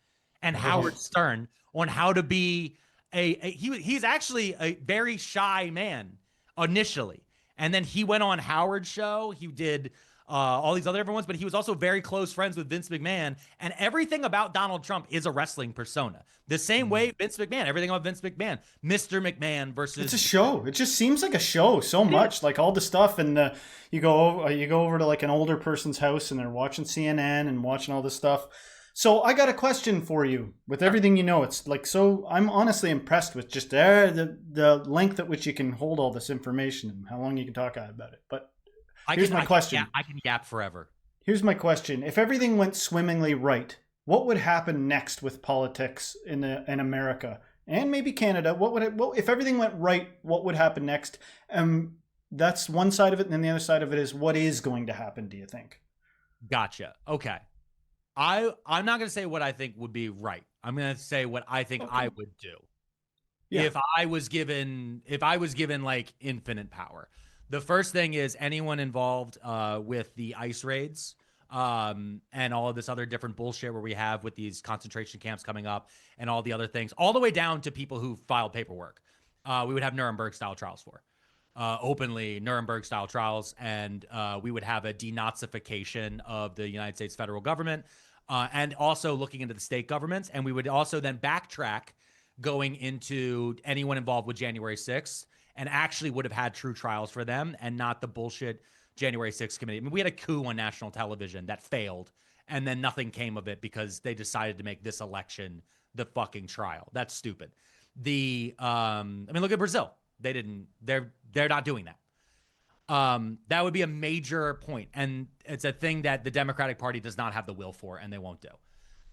and Howard Stern on how to be he's actually a very shy man initially, and then he went on Howard's show. He did all these other different ones, but he was also very close friends with Vince McMahon, and everything about Donald Trump is a wrestling persona. The same way Vince McMahon, everything about Vince McMahon, Mr. McMahon versus. It's a show. It just seems like a show so much, like all the stuff, and you go over to like an older person's house and they're watching CNN and watching all this stuff. So I got a question for you. With everything you know, it's like, so I'm honestly impressed with just the length at which you can hold all this information and how long you can talk about it. But here's my question. I can yap forever. Here's my question. If everything went swimmingly right, what would happen next with politics in America and maybe Canada? If everything went right, what would happen next? That's one side of it. And then the other side of it is, what is going to happen, do you think? Gotcha. Okay. I'm not going to say what I think would be right. I'm going to say what I think I would do. Yeah. If I was given like infinite power. The first thing is anyone involved with the ICE raids and all of this other different bullshit where we have with these concentration camps coming up and all the other things, all the way down to people who filed paperwork. We would have Nuremberg-style trials for. Openly Nuremberg-style trials, and we would have a denazification of the United States federal government, and also looking into the state governments, and we would also then backtrack going into anyone involved with January 6th, and actually would have had true trials for them, and not the bullshit January 6th committee. I mean, we had a coup on national television that failed, and then nothing came of it because they decided to make this election the fucking trial. That's stupid. I mean, look at Brazil. They're not doing that. That would be a major point, and it's a thing that the Democratic Party does not have the will for, and they won't do.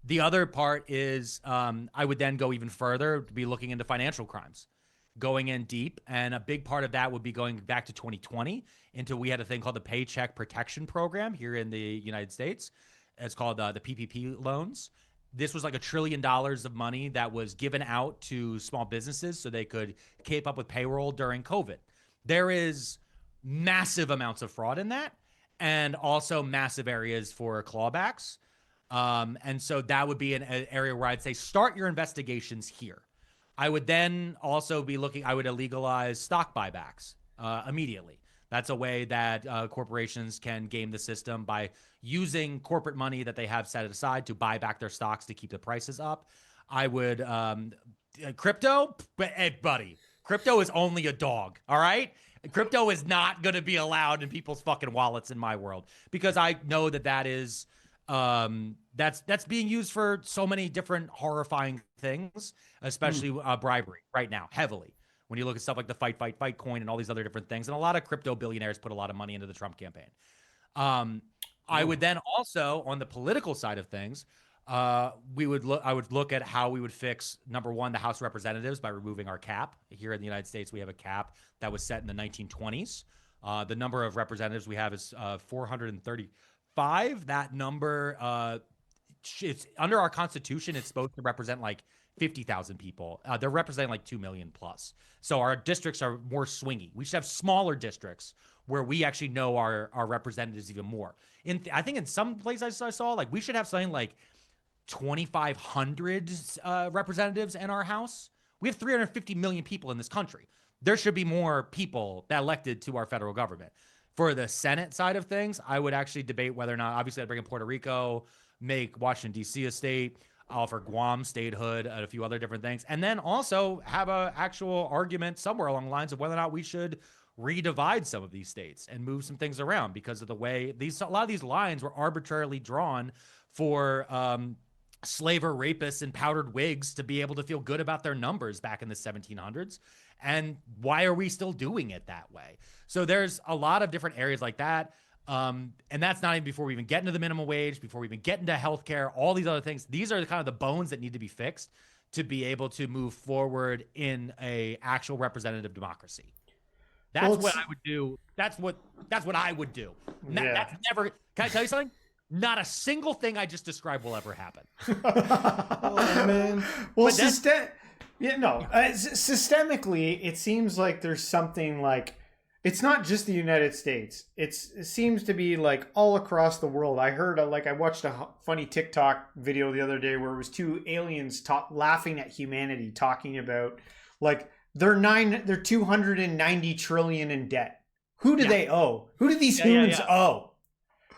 The other part is I would then go even further to be looking into financial crimes, going in deep. And a big part of that would be going back to 2020 into we had a thing called the Paycheck Protection Program here in the United States. It's called the PPP loans. This was like $1 trillion of money that was given out to small businesses so they could keep up with payroll during COVID. There is massive amounts of fraud in that, and also massive areas for clawbacks. And so that would be an area where I'd say start your investigations here. I would then also be looking, I would illegalize stock buybacks immediately. That's a way that corporations can game the system by using corporate money that they have set aside to buy back their stocks to keep the prices up. I would, crypto, hey, buddy, crypto is only a dog, all right? Crypto is not going to be allowed in people's fucking wallets in my world, because I know that that is that's being used for so many different horrifying things, especially bribery right now, heavily. When you look at stuff like the fight coin and all these other different things, and a lot of crypto billionaires put a lot of money into the Trump campaign. I would then also, on the political side of things, I would look at how we would fix, number one, the House of Representatives by removing our cap. Here in the United States, we have a cap that was set in the 1920s. The number of representatives we have is 435. That number, it's under our Constitution, it's supposed to represent like 50,000 people. They're representing like 2 million plus. So our districts are more swingy. We should have smaller districts where we actually know our representatives even more. I think in some places I saw, like, we should have something like 2,500 representatives in our House. We have 350 million people in this country. There should be more people that elected to our federal government. For the Senate side of things, I would actually debate whether or not, obviously I'd bring in Puerto Rico, make Washington, D.C. a state, offer Guam statehood, and a few other different things. And then also have an actual argument somewhere along the lines of whether or not we should redivide some of these states and move some things around, because of the way a lot of these lines were arbitrarily drawn for slaver rapists in powdered wigs to be able to feel good about their numbers back in the 1700s. And why are we still doing it that way? So there's a lot of different areas like that. And that's not even before we even get into the minimum wage, before we even get into healthcare, all these other things. These are kind of the bones that need to be fixed to be able to move forward in a actual representative democracy. That's what I would do. That's what I would do. That's never, can I tell you something? Not a single thing I just described will ever happen. Oh, man. Well, systemically, it seems like there's something like, it's not just the United States. It seems to be like all across the world. I heard, I watched a funny TikTok video the other day where it was two aliens laughing at humanity, talking about like they're 290 trillion in debt. Who do they owe? Who do these humans owe?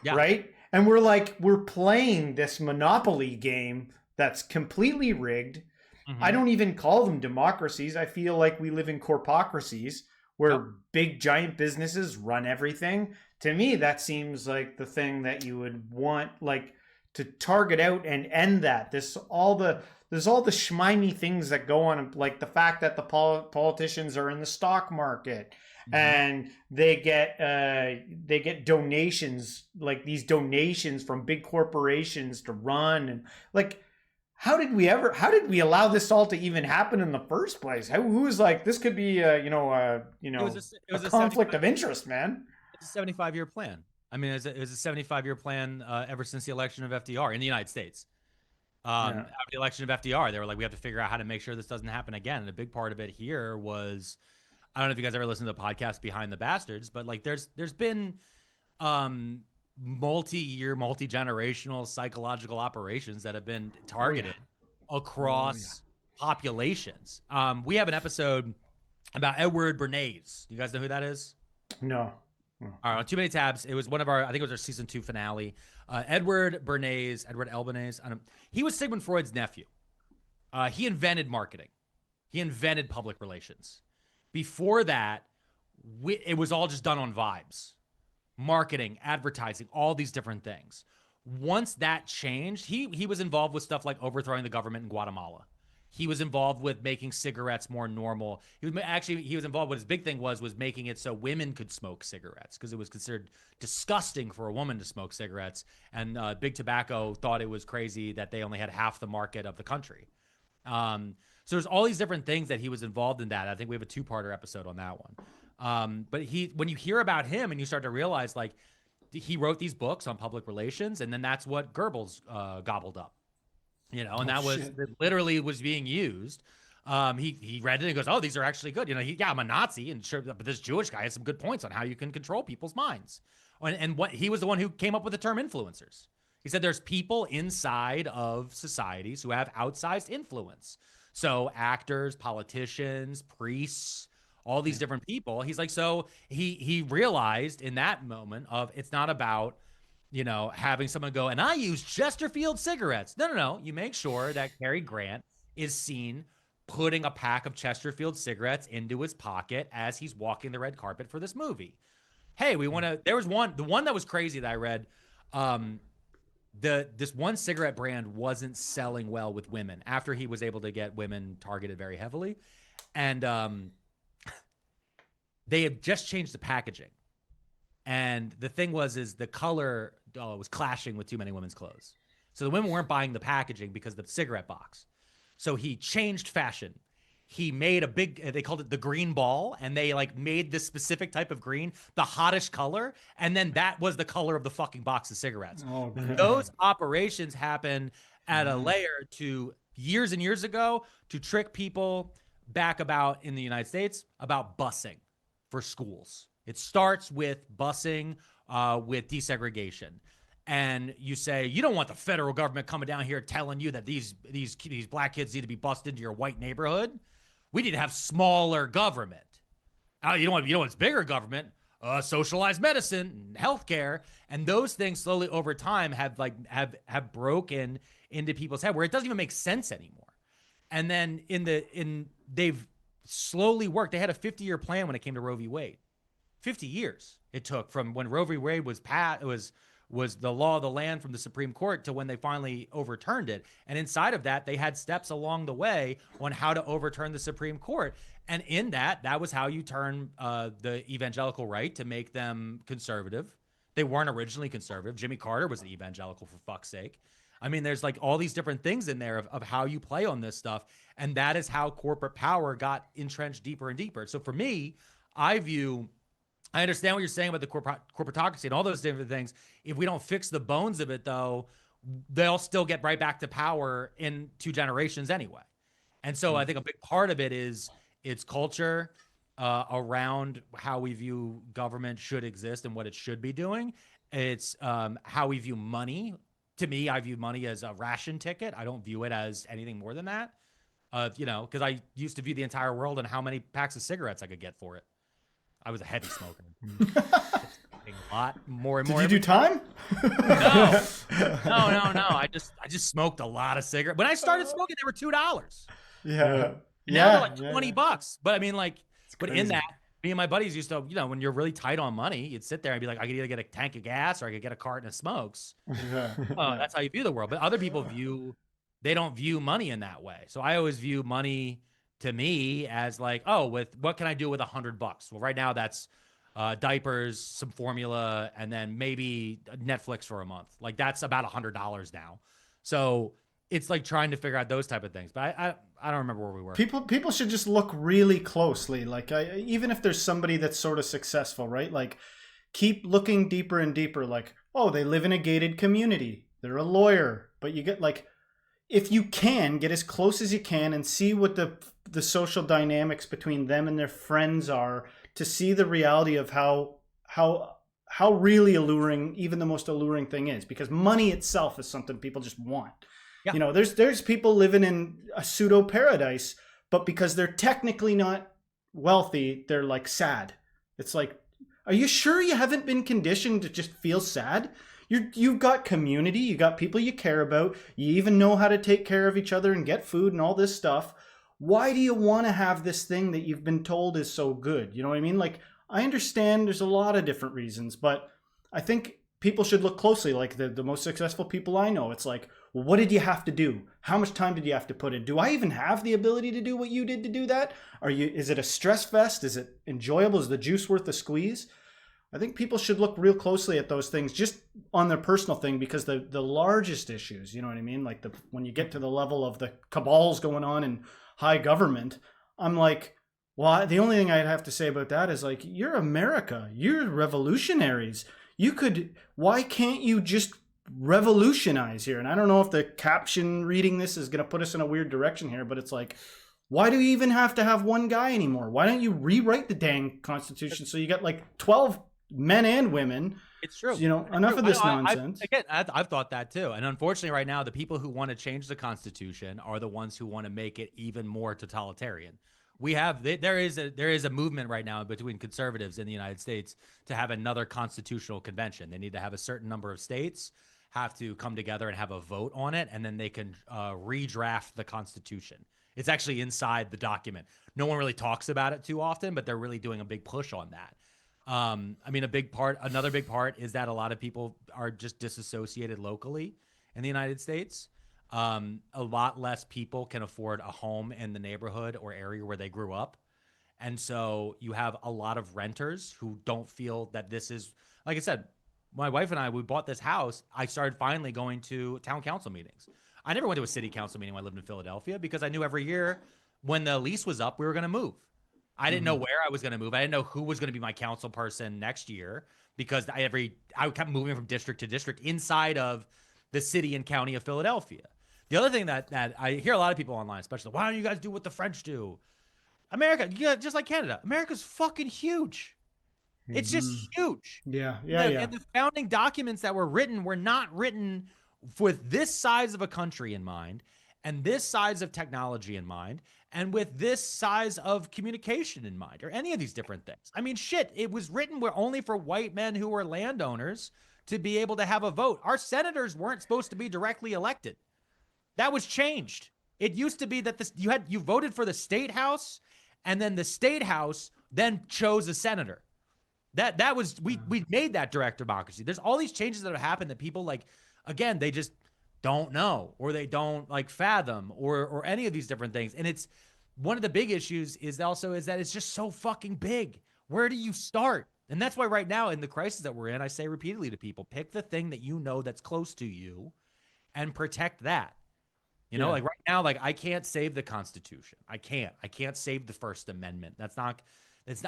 Yeah. Right? And we're playing this monopoly game that's completely rigged. Mm-hmm. I don't even call them democracies. I feel like we live in corpocracies where big giant businesses run everything. To me, that seems like the thing that you would want, like, to target out and end that. There's all the schmimy things that go on, like the fact that the politicians are in the stock market. Mm-hmm. And they get donations, like these donations from big corporations to run, and like, how did we allow this all to even happen in the first place? Who was like, this could be a conflict of interest, man. It's a 75-year plan. I mean, it was a 75-year plan ever since the election of FDR in the United States. After the election of FDR, they were like, we have to figure out how to make sure this doesn't happen again. And a big part of it here was, I don't know if you guys ever listened to the podcast Behind the Bastards, but like there's been multi-year, multi-generational psychological operations that have been targeted across populations. We have an episode about Edward Bernays. You guys know who that is? No. All right, on Too Many Tabs. It was I think it was our season 2 finale. Edward Elbanese. He was Sigmund Freud's nephew. He invented marketing. He invented public relations. Before that, it was all just done on vibes. Marketing, advertising, all these different things. Once that changed, he was involved with stuff like overthrowing the government in Guatemala. he was involved with making cigarettes more normal. He was involved. What his big thing was making it so women could smoke cigarettes because it was considered disgusting for a woman to smoke cigarettes. And Big Tobacco thought it was crazy that they only had half the market of the country. So there's all these different things that he was involved in that. I think we have a 2-parter episode on that one. But when you hear about him and you start to realize, like, he wrote these books on public relations, and then that's what Goebbels gobbled up. And that was literally was being used. He read it and goes, "Oh, these are actually good." I'm a Nazi, and sure, but this Jewish guy has some good points on how you can control people's minds. And what he was the one who came up with the term influencers. He said there's people inside of societies who have outsized influence. So actors, politicians, priests, all these different people. He's like, so he realized in that moment of it's not about having someone go, and I use Chesterfield cigarettes. No. You make sure that Cary Grant is seen putting a pack of Chesterfield cigarettes into his pocket as he's walking the red carpet for this movie. Hey, the one that was crazy that I read, this one cigarette brand wasn't selling well with women after he was able to get women targeted very heavily. And they had just changed the packaging. And the thing is the color was clashing with too many women's clothes. So the women weren't buying the packaging because of the cigarette box. So he changed fashion. He made they called it the green ball, and they like made this specific type of green, the hottest color. And then that was the color of the fucking box of cigarettes. Oh, those operations happen at a layer to years and years ago to trick people back about in the United States about busing for schools. It starts with busing, with desegregation. And you say, you don't want the federal government coming down here telling you that these black kids need to be bused into your white neighborhood. We need to have smaller government. You know what's bigger government? Socialized medicine and healthcare. And those things slowly over time have broken into people's head where it doesn't even make sense anymore. And then they've slowly worked. They had a 50-year plan when it came to Roe v. Wade. 50 years it took from when Roe v. Wade was passed, was the law of the land from the Supreme Court to when they finally overturned it. And inside of that, they had steps along the way on how to overturn the Supreme Court. And in that was how you turn the evangelical right to make them conservative. They weren't originally conservative. Jimmy Carter was an evangelical, for fuck's sake. I mean, there's like all these different things in there of how you play on this stuff. And that is how corporate power got entrenched deeper and deeper. So for me, I understand what you're saying about the corporatocracy and all those different things. If we don't fix the bones of it, though, they'll still get right back to power in 2 generations anyway. And so I think a big part of it is its culture around how we view government should exist and what it should be doing. It's how we view money. To me, I view money as a ration ticket. I don't view it as anything more than that. Because I used to view the entire world and how many packs of cigarettes I could get for it. I was a heavy smoker. A lot more and more. Did you do time? No. I just smoked a lot of cigarettes. When I started smoking, they were $2. Yeah. Now they're like $20. But I mean, like, in that, me and my buddies used to, when you're really tight on money, you'd sit there and be like, I could either get a tank of gas or I could get a carton of smokes. That's how you view the world. But other people they don't view money in that way. So I always view money to me as like, what can I do with $100? Well, right now that's diapers, some formula, and then maybe Netflix for a month. Like that's about $100 now. So it's like trying to figure out those type of things. But I don't remember where we were. People should just look really closely. Like even if there's somebody that's sort of successful, right? Like keep looking deeper and deeper. Like, they live in a gated community. They're a lawyer, but you get like, if you can get as close as you can and see what the social dynamics between them and their friends are, to see the reality of how really alluring even the most alluring thing is, because money itself is something people just want. Yeah. There's people living in a pseudo paradise, but because they're technically not wealthy, they're like sad. It's like, are you sure you haven't been conditioned to just feel sad? You've got community, you got people you care about, you even know how to take care of each other and get food and all this stuff. Why do you want to have this thing that you've been told is so good? You know what I mean? Like, I understand there's a lot of different reasons, but I think people should look closely. Like the most successful people I know, it's like, well, what did you have to do? How much time did you have to put in? Do I even have the ability to do what you did to do that? Is it a stress fest? Is it enjoyable? Is the juice worth the squeeze? I think people should look real closely at those things just on their personal thing, because the largest issues, you know what I mean? Like when you get to the level of the cabals going on in high government, I'm like, well, the only thing I'd have to say about that is like, you're America, you're revolutionaries. Why can't you just revolutionize here? And I don't know if the caption reading this is going to put us in a weird direction here, but it's like, why do you even have to have one guy anymore? Why don't you rewrite the dang Constitution so you got like 12 men and women? It's true. You know, enough of this nonsense. I've thought that too. And unfortunately right now, the people who want to change the Constitution are the ones who want to make it even more totalitarian. There is a movement right now between conservatives in the United States to have another constitutional convention. They need to have a certain number of states have to come together and have a vote on it, and then they can redraft the Constitution. It's actually inside the document. No one really talks about it too often, but they're really doing a big push on that. I mean, another big part is that a lot of people are just disassociated locally in the United States. A lot less people can afford a home in the neighborhood or area where they grew up. And so you have a lot of renters who don't feel that this is, like I said, my wife and I, we bought this house. I started finally going to town council meetings. I never went to a city council meeting when I lived in Philadelphia because I knew every year when the lease was up, we were going to move. I didn't know where I was going to move. I didn't know who was going to be my council person next year because I kept moving from district to district inside of the city and county of Philadelphia. The other thing that I hear a lot of people online, especially, why don't you guys do what the French do? America, just like Canada, America's fucking huge. It's just huge. Yeah. And the founding documents that were written were not written with this size of a country in mind, and this size of technology in mind, and with this size of communication in mind, or any of these different things. I mean, shit, it was written only for white men who were landowners to be able to have a vote. Our senators weren't supposed to be directly elected. That was changed. It used to be that you voted for the state house, and then the state house then chose a senator. That was we made that direct democracy. There's all these changes that have happened that people again, they just don't know, or they don't fathom, or any of these different things. And it's one of the big issues is that it's just so fucking big. Where do you start? And that's why right now in the crisis that we're in, I say repeatedly to people, pick the thing that you know that's close to you and protect that. You know, right now, I can't save the Constitution. I can't save the First Amendment.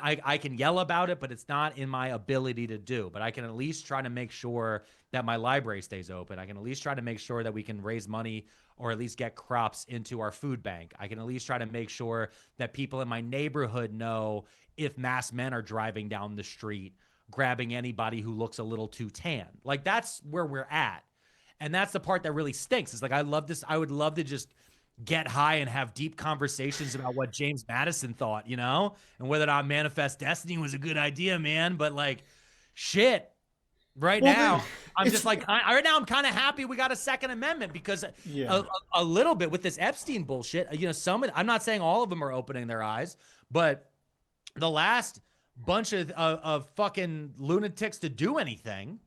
I can yell about it, but it's not in my ability to do. But I can at least try to make sure that my library stays open. I can at least try to make sure that we can raise money or at least get crops into our food bank. I can at least try to make sure that people in my neighborhood know if masked men are driving down the street, grabbing anybody who looks a little too tan. That's where we're at. And that's the part that really stinks. It's I love this. I would love to just get high and have deep conversations about what James Madison thought, and whether or not Manifest Destiny was a good idea, man. But shit, right now, I'm just right now I'm kind of happy we got a Second Amendment because a little bit with this Epstein bullshit, I'm not saying all of them are opening their eyes, but the last bunch of fucking lunatics to do anything,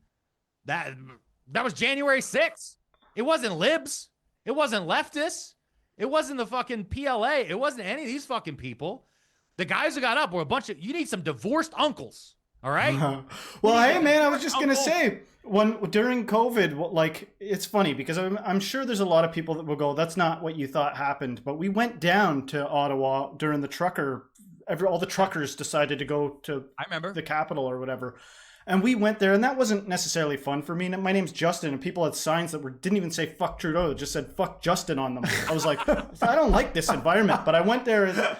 that was January 6th. It wasn't libs. It wasn't leftists. It wasn't the fucking PLA. It wasn't any of these fucking people. The guys who got up were you need some divorced uncles. All right. Well, hey man, I was just going to say during COVID, it's funny because I'm sure there's a lot of people that will go, that's not what you thought happened. But we went down to Ottawa during the all the truckers decided to go to the capital or whatever. And we went there, and that wasn't necessarily fun for me. My name's Justin, and people had signs that didn't even say "fuck Trudeau"; it just said "fuck Justin" on them. I was like, I don't like this environment. But I went there,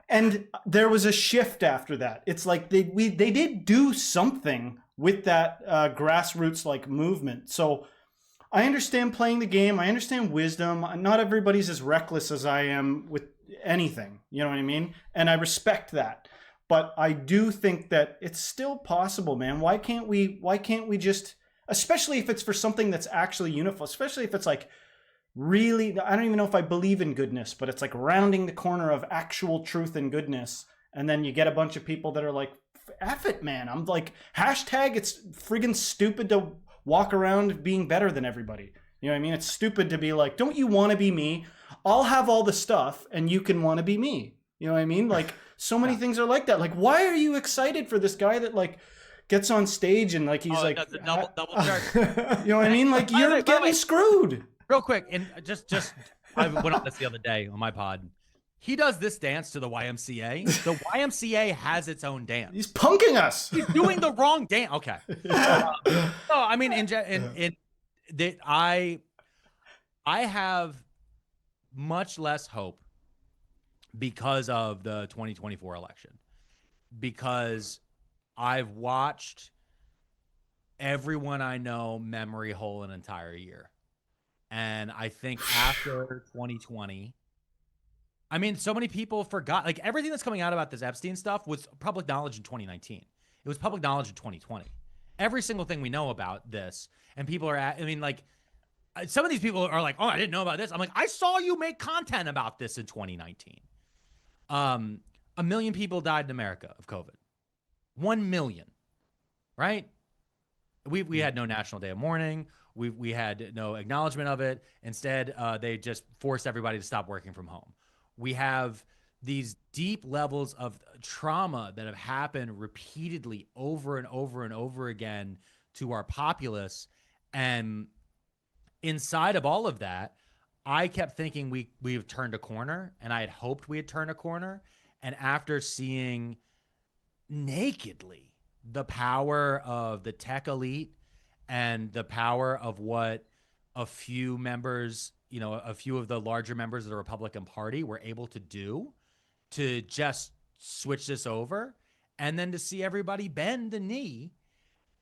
and there was a shift after that. It's like they did do something with that grassroots movement. So I understand playing the game. I understand wisdom. Not everybody's as reckless as I am with anything. You know what I mean? And I respect that. But I do think that it's still possible, man. Why can't we just, especially if it's for something that's actually uniform, especially if it's really, I don't even know if I believe in goodness, but it's rounding the corner of actual truth and goodness. And then you get a bunch of people that are F it, man. I'm hashtag it's friggin' stupid to walk around being better than everybody. You know what I mean? It's stupid to be like, don't you want to be me? I'll have all the stuff and you can want to be me. You know what I mean? Like so many things are like that. Like, why are you excited for this guy that like gets on stage and like he's like that's a double chart. you know what I mean? Like you're getting screwed. Real quick, and just I went on this the other day on my pod. He does this dance to the YMCA. The YMCA has its own dance. He's punking us. He's doing the wrong dance. Okay. No, I mean, I have much less hope because of the 2024 election, because I've watched everyone I know memory hole an entire year. And I think after 2020, I mean, so many people forgot, like everything that's coming out about this Epstein stuff was public knowledge in 2019. It was public knowledge in 2020. Every single thing we know about this, and people are I mean, like some of these people are like, oh, I didn't know about this. I'm like, I saw you make content about this in 2019. 1 million people died in America of COVID. 1 million, right? We had no National Day of Mourning. We had no acknowledgement of it. Instead, they just forced everybody to stop working from home. We have these deep levels of trauma that have happened repeatedly over and over and over again to our populace. And inside of all of that, I kept thinking we've turned a corner, and I had hoped we had turned a corner. And after seeing nakedly the power of the tech elite and the power of what a few members, you know, a few of the larger members of the Republican Party were able to do to just switch this over, and then to see everybody bend the knee,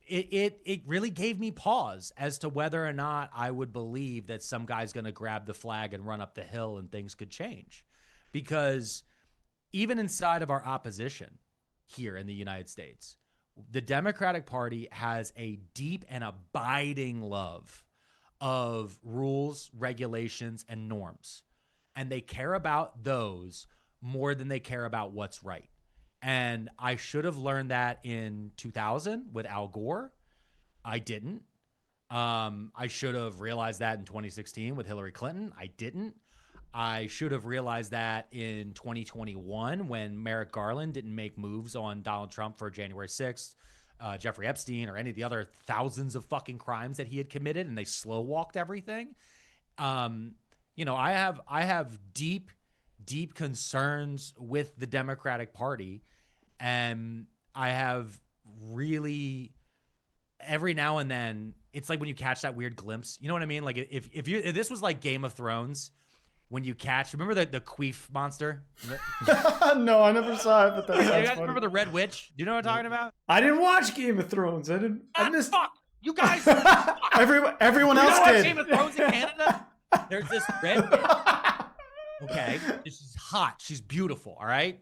it really gave me pause as to whether or not I would believe that some guy's going to grab the flag and run up the hill and things could change. Because even inside of our opposition here in the United States, the Democratic Party has a deep and abiding love of rules, regulations, and norms. And they care about those more than they care about what's right. And I should have learned that in 2000 with Al Gore. I didn't. I should have realized that in 2016 with Hillary Clinton. I didn't. I should have realized that in 2021 when Merrick Garland didn't make moves on Donald Trump for January 6th, Jeffrey Epstein, or any of the other thousands of fucking crimes that he had committed, and they slow walked everything. You know, I have deep concerns with the Democratic Party, and I have really, every now and then, it's like when you catch that weird glimpse. You know what I mean? Like if this was like Game of Thrones, when you catch, remember the queef monster? No, I never saw it, but that sounds You guys funny. remember the Red Witch? Do you know what I'm talking about? I didn't watch Game of Thrones. I missed. Fuck! You guys. Everyone You else know what did. Game of Thrones in Canada? There's this Red Witch. Okay, she's hot. She's beautiful. All right,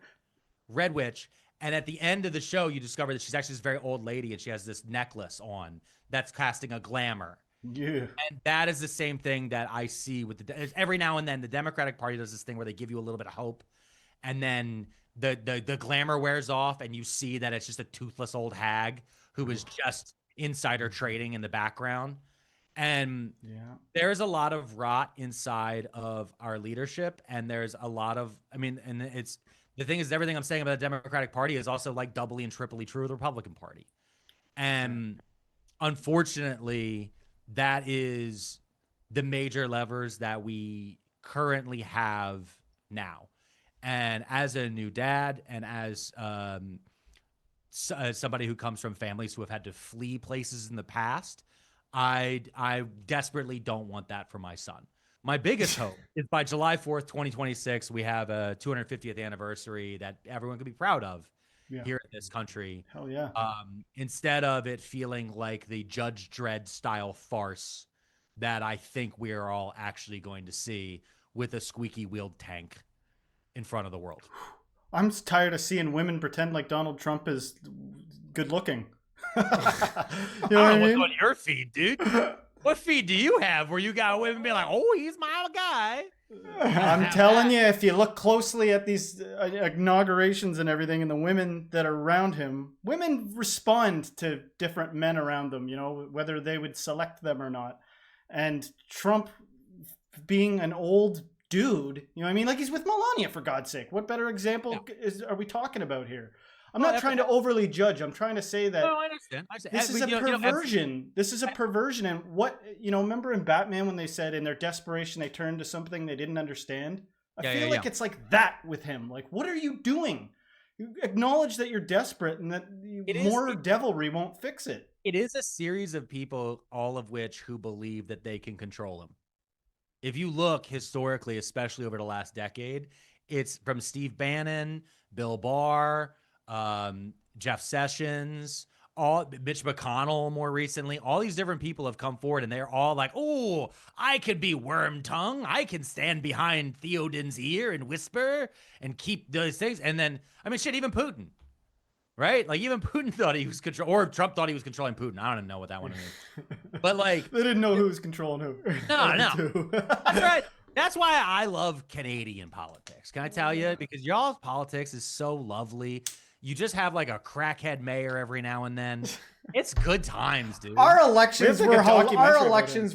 Red Witch. And at the end of the show, you discover that she's actually this very old lady, and she has this necklace on that's casting a glamour. Yeah. And that is the same thing that I see with every now and then the Democratic Party does this thing where they give you a little bit of hope, and then the glamour wears off, and you see that it's just a toothless old hag who was just insider trading in the background. And there's a lot of rot inside of our leadership, and there's a lot of, I mean, and it's, the thing is, everything I'm saying about the Democratic Party is also like doubly and triply true of the Republican Party. And unfortunately, that is the major levers that we currently have now. And as a new dad, and as somebody who comes from families who have had to flee places in the past, I desperately don't want that for my son. My biggest hope is by July 4th, 2026, we have a 250th anniversary that everyone can be proud of here in this country. Hell yeah. Instead of it feeling like the Judge Dredd style farce that I think we are all actually going to see with a squeaky wheeled tank in front of the world. I'm tired of seeing women pretend like Donald Trump is good looking. You know I what don't I know mean? what's on your feed, dude. What feed do you have where you got women being like, oh, he's my guy? I'm telling you, if you look closely at these inaugurations and everything, and the women that are around him, women respond to different men around them, you know, whether they would select them or not. And Trump, being an old dude, you know what I mean? Like, he's with Melania, for God's sake. What better example are we talking about here? I'm not trying to overly judge. I'm trying to say that I understand. this is a perversion. This is a perversion. And what, you know, remember in Batman when they said in their desperation they turned to something they didn't understand? I feel like it's like that with him. Like, what are you doing? You acknowledge that you're desperate and that more devilry won't fix it. It is a series of people, all of which who believe that they can control him. If you look historically, especially over the last decade, it's from Steve Bannon, Bill Barr, Jeff Sessions, Mitch McConnell more recently. All these different people have come forward and they're all like, oh, I could be worm tongue. I can stand behind Theoden's ear and whisper and keep those things. And then, I mean, shit, even Putin, right? Like, even Putin thought he was or Trump thought he was controlling Putin. I don't know what that one is. But like, they didn't know who was controlling who. No. That's right. That's why I love Canadian politics. Can I tell you? Because y'all's politics is so lovely. You just have like a crackhead mayor every now and then. It's good times, dude. Our elections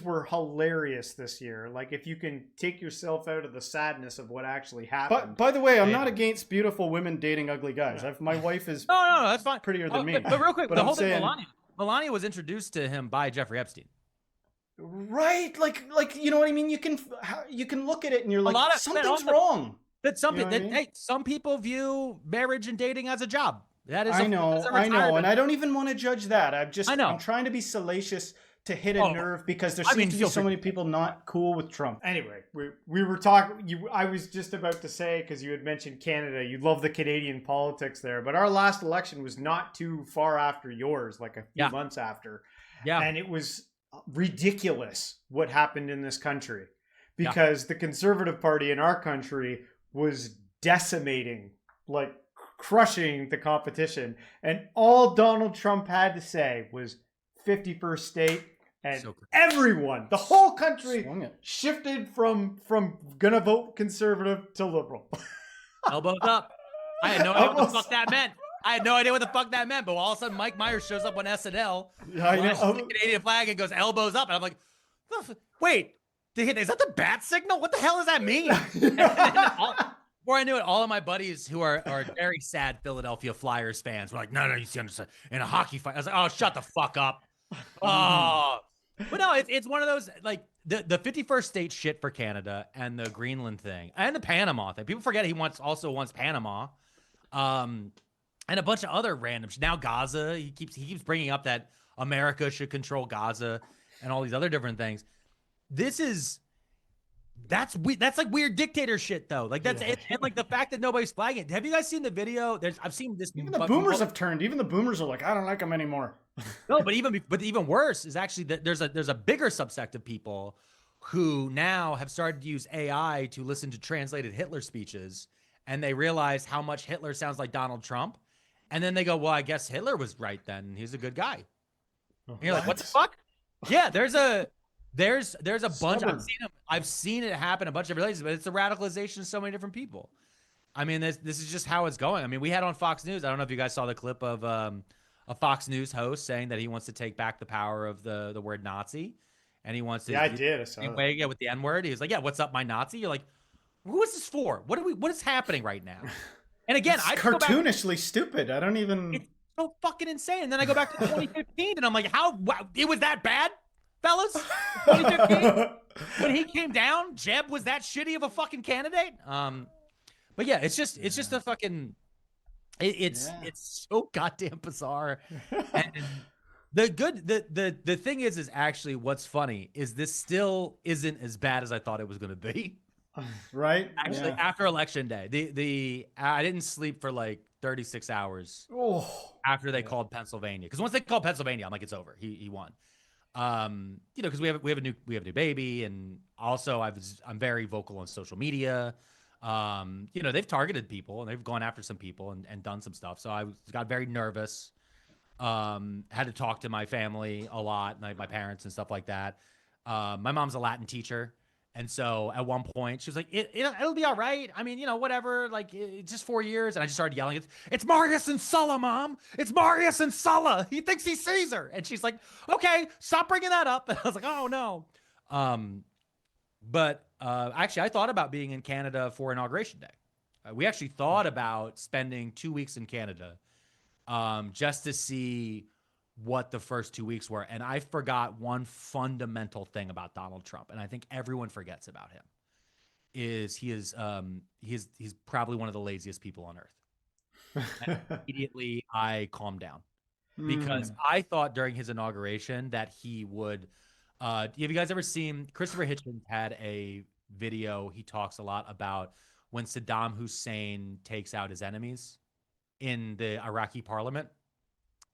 were hilarious this year. Like, if you can take yourself out of the sadness of what actually happened. But by the way, I'm not against beautiful women dating ugly guys. My wife is no, that's fine. Prettier than me. But real quick, the whole thing, Melania was introduced to him by Jeffrey Epstein. Right, like you know what I mean. You can look at it and you're like, something's wrong. That some people view marriage and dating as a job. That is, I know, and I don't even want to judge that. I'm trying to be salacious to hit a nerve because there seems to be so many people not cool with Trump. Anyway, we were talking. I was just about to say, because you had mentioned Canada, you love the Canadian politics there, but our last election was not too far after yours, like a few months after. Yeah, and it was ridiculous what happened in this country because the Conservative Party in our country was decimating, like crushing the competition, and all Donald Trump had to say was 51st state, and everyone, the whole country shifted from gonna vote Conservative to Liberal. Elbows up. I had no idea what the fuck that meant. But all of a sudden Mike Myers shows up on SNL, flashes the Canadian flag and goes elbows up, and I'm like, wait, is that the bat signal? What the hell does that mean? Before I knew it, all of my buddies who are very sad Philadelphia Flyers fans were like, no, you see, understand, in a hockey fight. I was like, oh, shut the fuck up. Oh, but no, it's one of those, like, the 51st state shit for Canada and the Greenland thing and the Panama thing. People forget he also wants Panama, and a bunch of other random shit. Now Gaza, he keeps bringing up that America should control Gaza and all these other different things. That's like weird dictator shit though. Like that's it, and like the fact that nobody's flagging it. Have you guys seen the video? I've seen this. Even the boomers have turned. Even the boomers are like, I don't like them anymore. No, but even worse is actually that there's a bigger subsect of people who now have started to use AI to listen to translated Hitler speeches, and they realize how much Hitler sounds like Donald Trump, and then they go, well, I guess Hitler was right then. He's a good guy. And you're like, what the fuck? Yeah, there's a bunch. I've seen it happen a bunch of different places, but it's the radicalization of so many different people. I mean, this is just how it's going. I mean, we had on Fox News. I don't know if you guys saw the clip of a Fox News host saying that he wants to take back the power of the word Nazi, and he wants to. Yeah, I did. I saw that. Yeah, with the N word. He was like, "Yeah, what's up, my Nazi?" You're like, "Who is this for? What is happening right now?" And again, it's cartoonishly stupid. I don't even. It's so fucking insane. And then I go back to 2015, and I'm like, it was that bad? Fellas, 2015, when he came down, Jeb was that shitty of a fucking candidate. But yeah, it's just a fucking, it's so goddamn bizarre. And the thing is actually what's funny is this still isn't as bad as I thought it was going to be. Right. Actually, after election day, I didn't sleep for like 36 hours after they called Pennsylvania, because once they called Pennsylvania, I'm like, it's over. He won. Because we have a new baby, and also I'm very vocal on social media. They've targeted people and they've gone after some people and done some stuff. So I got very nervous. Had to talk to my family a lot, my parents and stuff like that. My mom's a Latin teacher, And so at one point she was like, it'll be all right. I mean, whatever, like just 4 years. And I just started yelling, it's Marius and Sulla, Mom. It's Marius and Sulla. He thinks he's Caesar. And she's like, okay, stop bringing that up. And I was like, oh no. But actually, I thought about being in Canada for Inauguration Day. We actually thought about spending 2 weeks in Canada just to see what the first 2 weeks were. And I forgot one fundamental thing about Donald Trump, and I think everyone forgets about him, is he's probably one of the laziest people on earth. And immediately I calmed down because I thought during his inauguration that he would have you guys ever seen Christopher Hitchens had a video? He talks a lot about when Saddam Hussein takes out his enemies in the Iraqi parliament.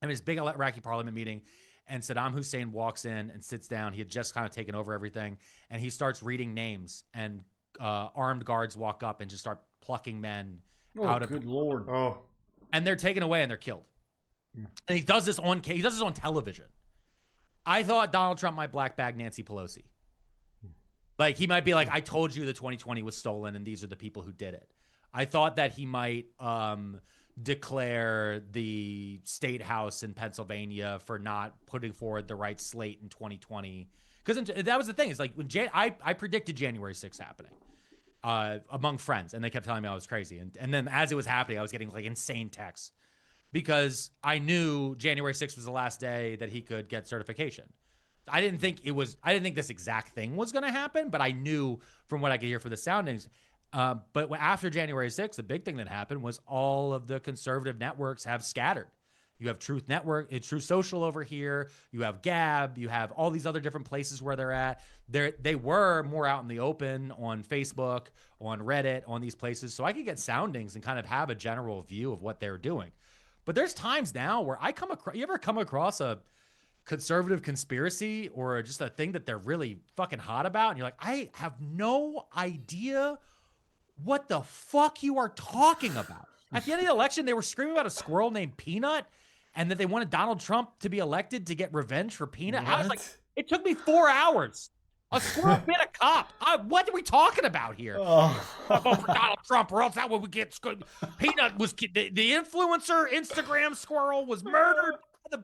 I mean, this big Iraqi parliament meeting, and Saddam Hussein walks in and sits down. He had just kind of taken over everything, and he starts reading names, and armed guards walk up and just start plucking men out of. Good Lord! Oh, and they're taken away and they're killed. And he does this on television. I thought Donald Trump might black bag Nancy Pelosi. Like, he might be like, I told you the 2020 was stolen and these are the people who did it. I thought that he might declare the state house in Pennsylvania for not putting forward the right slate in 2020. Because that was the thing. It's like, when I predicted January 6th happening among friends, and they kept telling me I was crazy. And then as it was happening, I was getting like insane texts because I knew January 6th was the last day that he could get certification. I didn't think this exact thing was going to happen, but I knew from what I could hear from the soundings. But after January 6th, the big thing that happened was all of the conservative networks have scattered. You have Truth Network, it's Truth Social over here. You have Gab. You have all these other different places where they're at. They were more out in the open on Facebook, on Reddit, on these places. So I could get soundings and kind of have a general view of what they're doing. But there's times now where you ever come across a conservative conspiracy or just a thing that they're really fucking hot about, and you're like, I have no idea what the fuck you are talking about. At the end of the election, they were screaming about a squirrel named Peanut and that they wanted Donald Trump to be elected to get revenge for Peanut. What? I was like, it took me 4 hours. A squirrel bit a cop. What are we talking about here? Vote for Donald Trump, or else that what we get. Peanut was the influencer Instagram squirrel was murdered by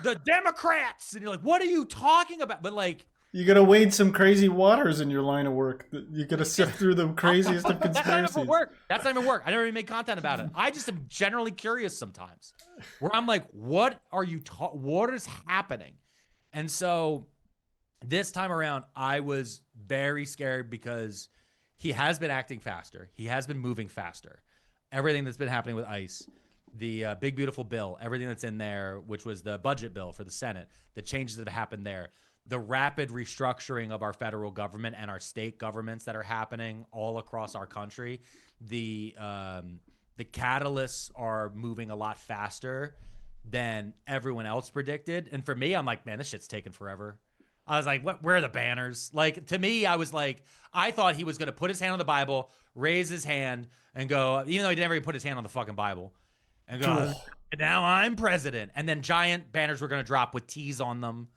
the Democrats, and you're like, what are you talking about? But like, you gotta wade some crazy waters in your line of work. You gotta sift through the craziest of conspiracies. That's not even work. I never even made content about it. I just am generally curious sometimes, where I'm like, what are you? What is happening? And so this time around, I was very scared because he has been acting faster. He has been moving faster. Everything that's been happening with ICE, the big, beautiful bill, everything that's in there, which was the budget bill for the Senate, the changes that have happened there, the rapid restructuring of our federal government and our state governments that are happening all across our country, the catalysts are moving a lot faster than everyone else predicted. And for me, I'm like, man, this shit's taking forever. I was like, where are the banners? Like, to me, I was like, I thought he was going to put his hand on the Bible, raise his hand, and go, even though he never even put his hand on the fucking Bible, and go, and now I'm president. And then giant banners were going to drop with T's on them.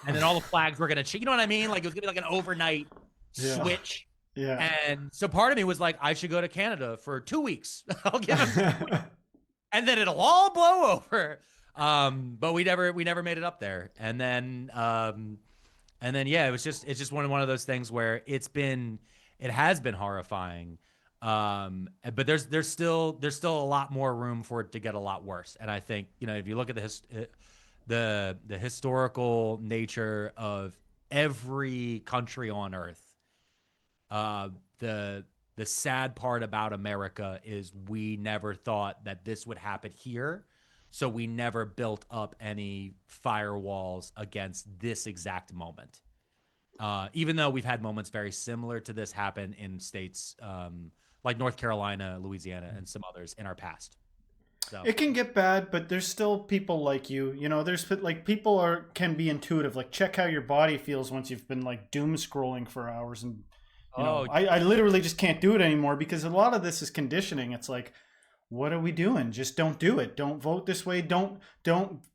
And then all the flags were going to change. You know what I mean? Like, it was going to be like an overnight switch. Yeah. And so part of me was like, I should go to Canada for 2 weeks. I'll give him 2 weeks. And then it'll all blow over. But we never made it up there. And then yeah, it's just one of those things where it has been horrifying. But there's still a lot more room for it to get a lot worse. And I think, if you look at the historical nature of every country on earth, the sad part about America is we never thought that this would happen here. So we never built up any firewalls against this exact moment. Even though we've had moments very similar to this happen in states like North Carolina, Louisiana, and some others in our past. So. It can get bad, but there's still people like you. There's like people can be intuitive. Like, check how your body feels once you've been like doom scrolling for hours, and I literally just can't do it anymore because a lot of this is conditioning. It's like, what are we doing? Just don't do it. Don't vote this way. Don't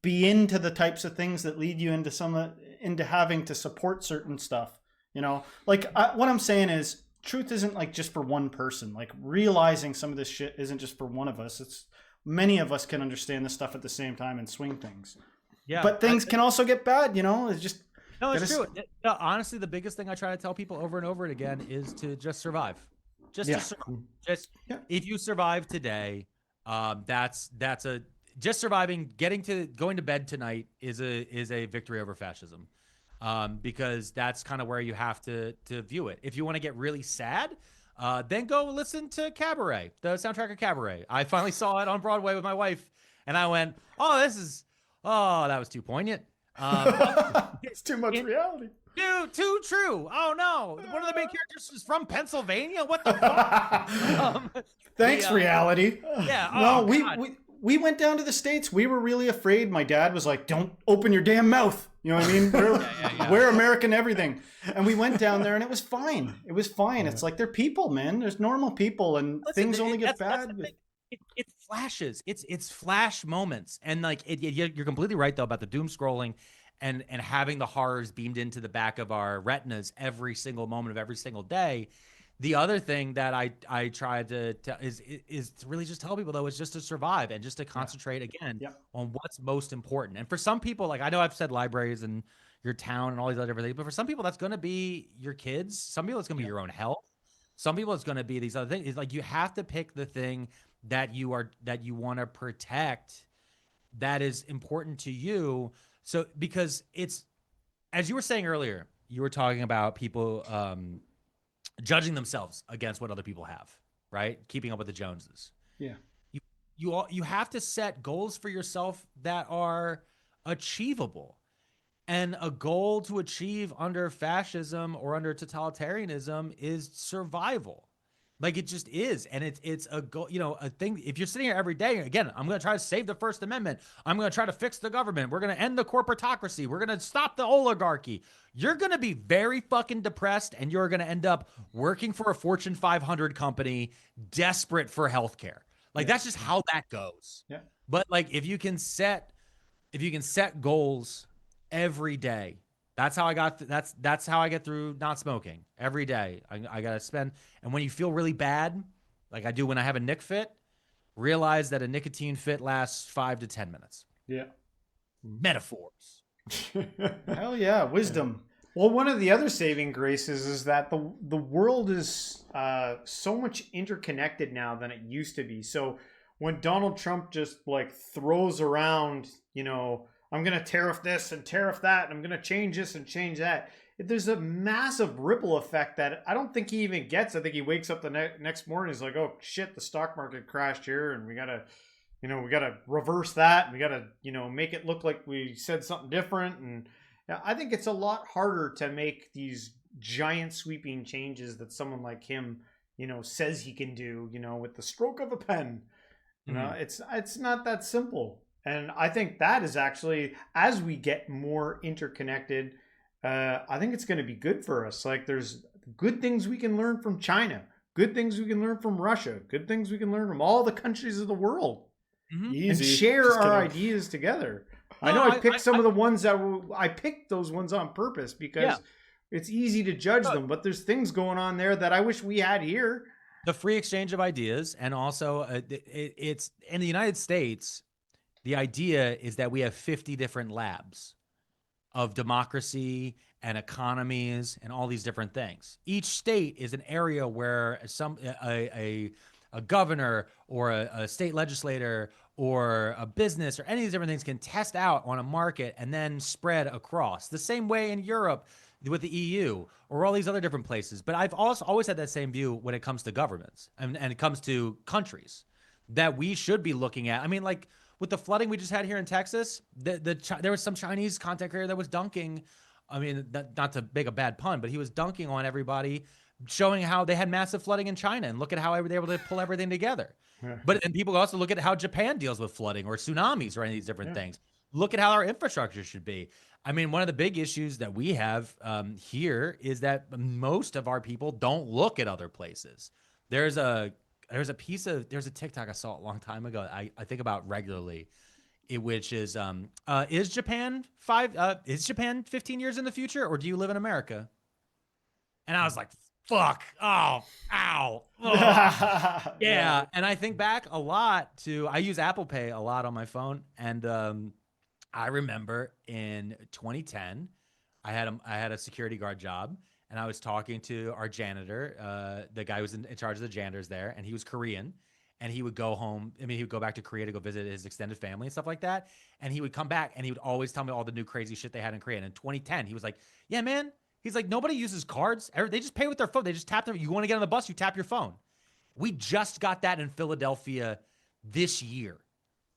be into the types of things that lead you into having to support certain stuff. You know, like what I'm saying is truth isn't like just for one person. Like realizing some of this shit isn't just for one of us. It's many of us can understand this stuff at the same time and swing things. Yeah, But things can also get bad, you know? It's just no, it's gotta true. No, honestly, the biggest thing I try to tell people over and over again is to just survive. Just Yeah. to survive. Just Yeah. if you survive today, that's a just surviving. Going to bed tonight is a victory over fascism, because that's kind of where you have to view it. If you want to get really sad, then go listen to Cabaret, the soundtrack of Cabaret. I finally saw it on Broadway with my wife, and I went, "Oh, that was too poignant." it's too much reality. Dude, too true. Oh no, one of the main characters is from Pennsylvania. What the fuck? Thanks, reality. Yeah. No, God. we went down to the States. We were really afraid. My dad was like, "Don't open your damn mouth." You know what I mean? We're American everything. And we went down there and it was fine. It was fine. It's like they're people, man. There's normal people, and things only get bad. It flashes. It's flash moments, and like you're completely right though about the doom scrolling, and having the horrors beamed into the back of our retinas every single moment of every single day. The other thing that I try to is to really just tell people though is just to survive and just to concentrate again on what's most important. And for some people, like I know I've said libraries and your town and all these other different things, but for some people that's going to be your kids. Some people it's going to be your own health. Some people it's going to be these other things. It's like you have to pick the thing that you want to protect, that is important to you. So because it's, as you were saying earlier, you were talking about people judging themselves against what other people have, right? Keeping up with the Joneses. Yeah. You have to set goals for yourself that are achievable. And a goal to achieve under fascism or under totalitarianism is survival. Like it just is. And it's a goal, you know, a thing. If you're sitting here every day, again, I'm going to try to save the First Amendment. I'm going to try to fix the government. We're going to end the corporatocracy. We're going to stop the oligarchy. You're going to be very fucking depressed, and you're going to end up working for a Fortune 500 company, desperate for healthcare. Like that's just how that goes. Yeah. But like if you can set goals every day, that's how I got. That's how I get through not smoking every day. I gotta spend. And when you feel really bad, like I do when I have a Nick fit, realize that a nicotine fit lasts 5 to 10 minutes. Yeah. Metaphors. Hell yeah, wisdom. Well, one of the other saving graces is that the world is so much interconnected now than it used to be. So when Donald Trump just like throws around, you know, I'm going to tariff this and tariff that, and I'm going to change this and change that, there's a massive ripple effect that I don't think he even gets. I think he wakes up the next morning, he's like, oh shit, the stock market crashed here, and we got to reverse that. We got to, you know, make it look like we said something different. And I think it's a lot harder to make these giant sweeping changes that someone like him, you know, says he can do, you know, with the stroke of a pen. You know, it's not that simple. And I think that is actually, as we get more interconnected, I think it's going to be good for us. Like there's good things we can learn from China, good things we can learn from Russia, good things we can learn from all the countries of the world, and share our ideas together. No, I know I picked some of the ones that I picked those ones on purpose because it's easy to judge them, but there's things going on there that I wish we had here. The free exchange of ideas, and also it's in the United States. The idea is that we have 50 different labs of democracy and economies and all these different things. Each state is an area where a governor or a state legislator or a business or any of these different things can test out on a market and then spread across. The same way in Europe with the EU or all these other different places. But I've also always had that same view when it comes to governments and it comes to countries that we should be looking at. I mean, like, with the flooding we just had here in Texas, there was some Chinese content creator that was dunking. I mean, not to make a bad pun, but he was dunking on everybody, showing how they had massive flooding in China, and look at how they were able to pull everything together. But and people also look at how Japan deals with flooding or tsunamis or any of these different things. Look at how our infrastructure should be. I mean, one of the big issues that we have here is that most of our people don't look at other places. There's a TikTok I saw a long time ago I think about regularly, which is Japan 15 years in the future, or do you live in America? And I was like, fuck, oh, ow, ugh. Yeah. And I think back a lot to, I use Apple Pay a lot on my phone. And I remember in 2010, I had a security guard job, and I was talking to our janitor, the guy who was in charge of the janitors there, and he was Korean, and he would go home. I mean, he would go back to Korea to go visit his extended family and stuff like that. And he would come back, and he would always tell me all the new crazy shit they had in Korea. And in 2010, he was like, "Yeah, man." He's like, "Nobody uses cards. They just pay with their phone. They just tap their. You want to get on the bus, you tap your phone." We just got that in Philadelphia this year.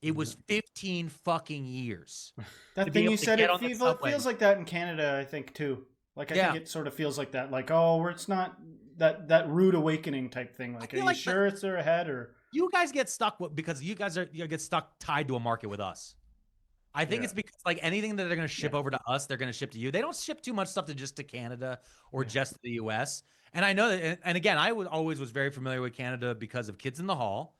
It was 15 fucking years. That thing you said, it feels like that in Canada, I think, too. Like, I think it sort of feels like that. Like, oh, it's not that rude awakening type thing. Like, are you sure it's there ahead, or you guys get stuck because you get stuck tied to a market with us. I think it's because like anything that they're going to ship over to us, they're going to ship to you. They don't ship too much stuff to Canada or just to the US. And I know that, and again, I always was very familiar with Canada because of Kids in the Hall,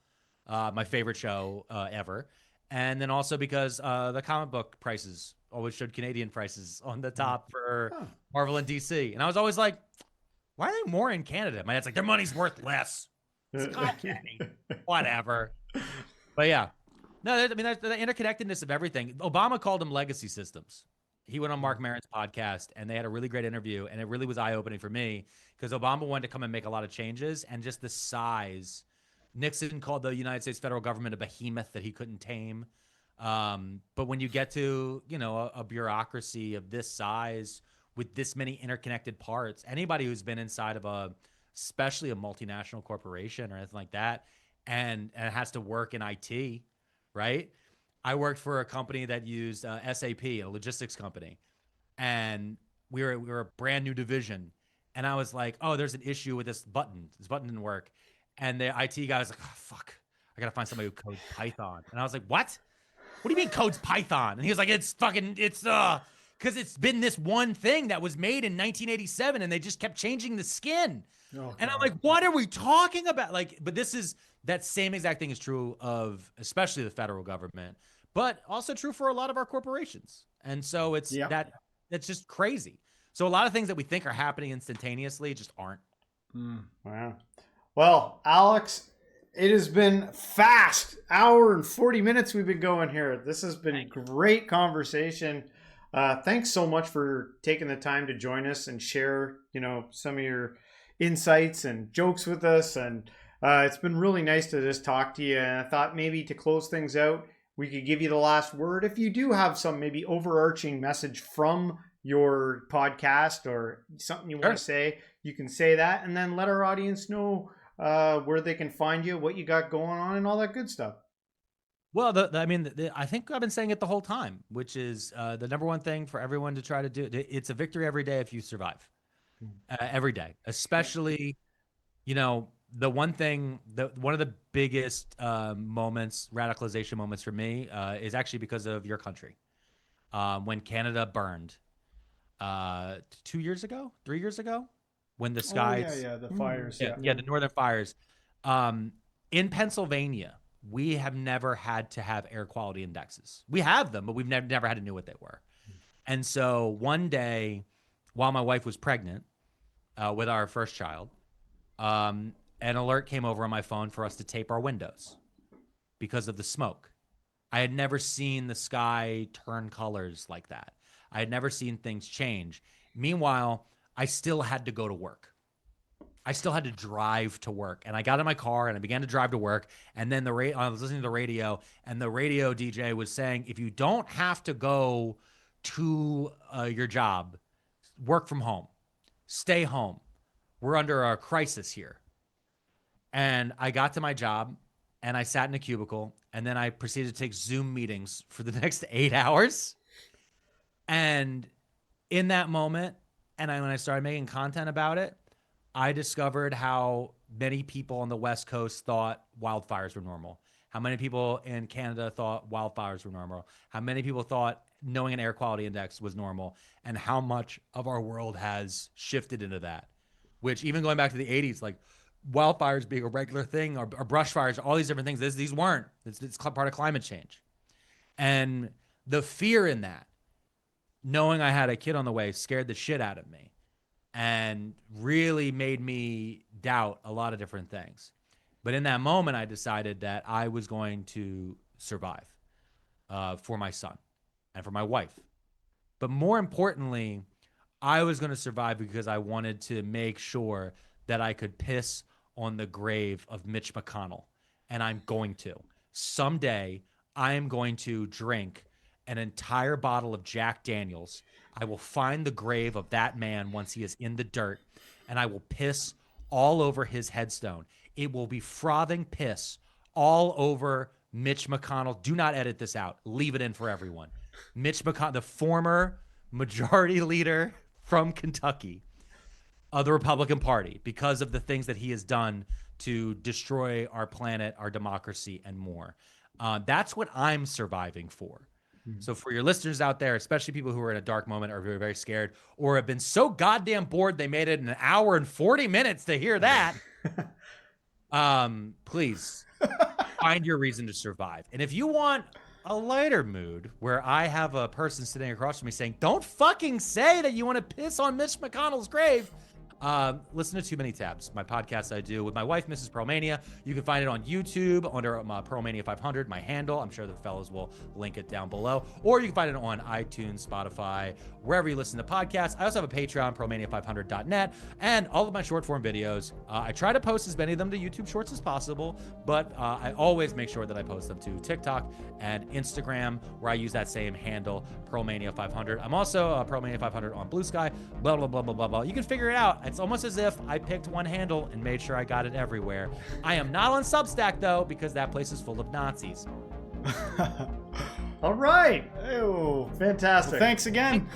my favorite show ever. And then also because the comic book prices always showed Canadian prices on the top for Marvel and DC. And I was always like, why are they more in Canada? My dad's like, their money's worth less. It's like, okay, whatever. But yeah. No, I mean, the interconnectedness of everything. Obama called them legacy systems. He went on Mark Maron's podcast, and they had a really great interview, and it really was eye-opening for me because Obama wanted to come and make a lot of changes, and just the size. Nixon called the United States federal government a behemoth that he couldn't tame. But when you get to, a bureaucracy of this size with this many interconnected parts, anybody who's been inside of especially a multinational corporation or anything like that, and it has to work in IT, right? I worked for a company that used SAP, a logistics company, and we were a brand new division. And I was like, oh, there's an issue with this button. This button didn't work. And the IT guy was like, oh, fuck, I got to find somebody who codes Python. And I was like, what? What do you mean codes Python? And he was like, because it's been this one thing that was made in 1987 and they just kept changing the skin. Oh, and I'm like, what are we talking about? Like, but that same exact thing is true of especially the federal government, but also true for a lot of our corporations. And so it's that's just crazy. So a lot of things that we think are happening instantaneously just aren't. Wow. Well, Alex, it has been fast. Hour and 40 minutes we've been going here. This has been a great conversation. Thanks so much for taking the time to join us and share, some of your insights and jokes with us. And it's been really nice to just talk to you. And I thought maybe to close things out, we could give you the last word. If you do have some maybe overarching message from your podcast or something you want to say, you can say that, and then let our audience know where they can find you, what you got going on, and all that good stuff. Well, I think I've been saying it the whole time, which is the number one thing for everyone to try to do. It's a victory every day if you survive. Every day, especially, the one thing, one of the biggest radicalization moments for me is actually because of your country. When Canada burned 3 years ago, when the skies, the fires, the northern fires, in Pennsylvania, we have never had to have air quality indexes. We have them, but we've never had to know what they were. And so one day, while my wife was pregnant with our first child, an alert came over on my phone for us to tape our windows because of the smoke. I had never seen the sky turn colors like that. I had never seen things change. Meanwhile, I still had to go to work. I still had to drive to work. And I got in my car and I began to drive to work. And then I was listening to the radio, and the radio DJ was saying, if you don't have to go to your job, work from home, stay home. We're under a crisis here. And I got to my job and I sat in a cubicle, and then I proceeded to take Zoom meetings for the next 8 hours. And in that moment, when I started making content about it, I discovered how many people on the West Coast thought wildfires were normal. How many people in Canada thought wildfires were normal. How many people thought knowing an air quality index was normal, and how much of our world has shifted into that, which even going back to the 80s, like wildfires being a regular thing, or brush fires, all these different things, these weren't. It's part of climate change. And the fear in that, knowing I had a kid on the way, scared the shit out of me. and really made me doubt a lot of different things. But in that moment, I decided that I was going to survive for my son and for my wife. But more importantly, I was going to survive because I wanted to make sure that I could piss on the grave of Mitch McConnell. And I'm going to. Someday, I am going to drink an entire bottle of Jack Daniels. I will find the grave of that man once he is in the dirt, and I will piss all over his headstone. It will be frothing piss all over Mitch McConnell. Do not edit this out. Leave it in for everyone. Mitch McConnell, the former majority leader from Kentucky of the Republican Party, because of the things that he has done to destroy our planet, our democracy, and more. That's what I'm surviving for. So for your listeners out there, especially people who are in a dark moment or very, very scared or have been so goddamn bored they made it an hour and 40 minutes to hear that, please find your reason to survive. And if you want a lighter mood where I have a person sitting across from me saying, don't fucking say that you want to piss on Mitch McConnell's grave, listen to Too Many Tabs, my podcast I do with my wife, Mrs. Pearlmania. You can find it on YouTube under Pearlmania 500, my handle. I'm sure the fellows will link it down below. Or you can find it on iTunes, Spotify, wherever you listen to podcasts. I also have a Patreon, Pearlmania500.net, and all of my short form videos. I try to post as many of them to YouTube Shorts as possible, but I always make sure that I post them to TikTok and Instagram, where I use that same handle, Pearlmania500. I'm also Pearlmania500 on Blue Sky, blah, blah, blah, blah, blah, blah. You can figure it out. It's almost as if I picked one handle and made sure I got it everywhere. I am not on Substack, though, because that place is full of Nazis. All right. Ew, fantastic. Well, thanks again.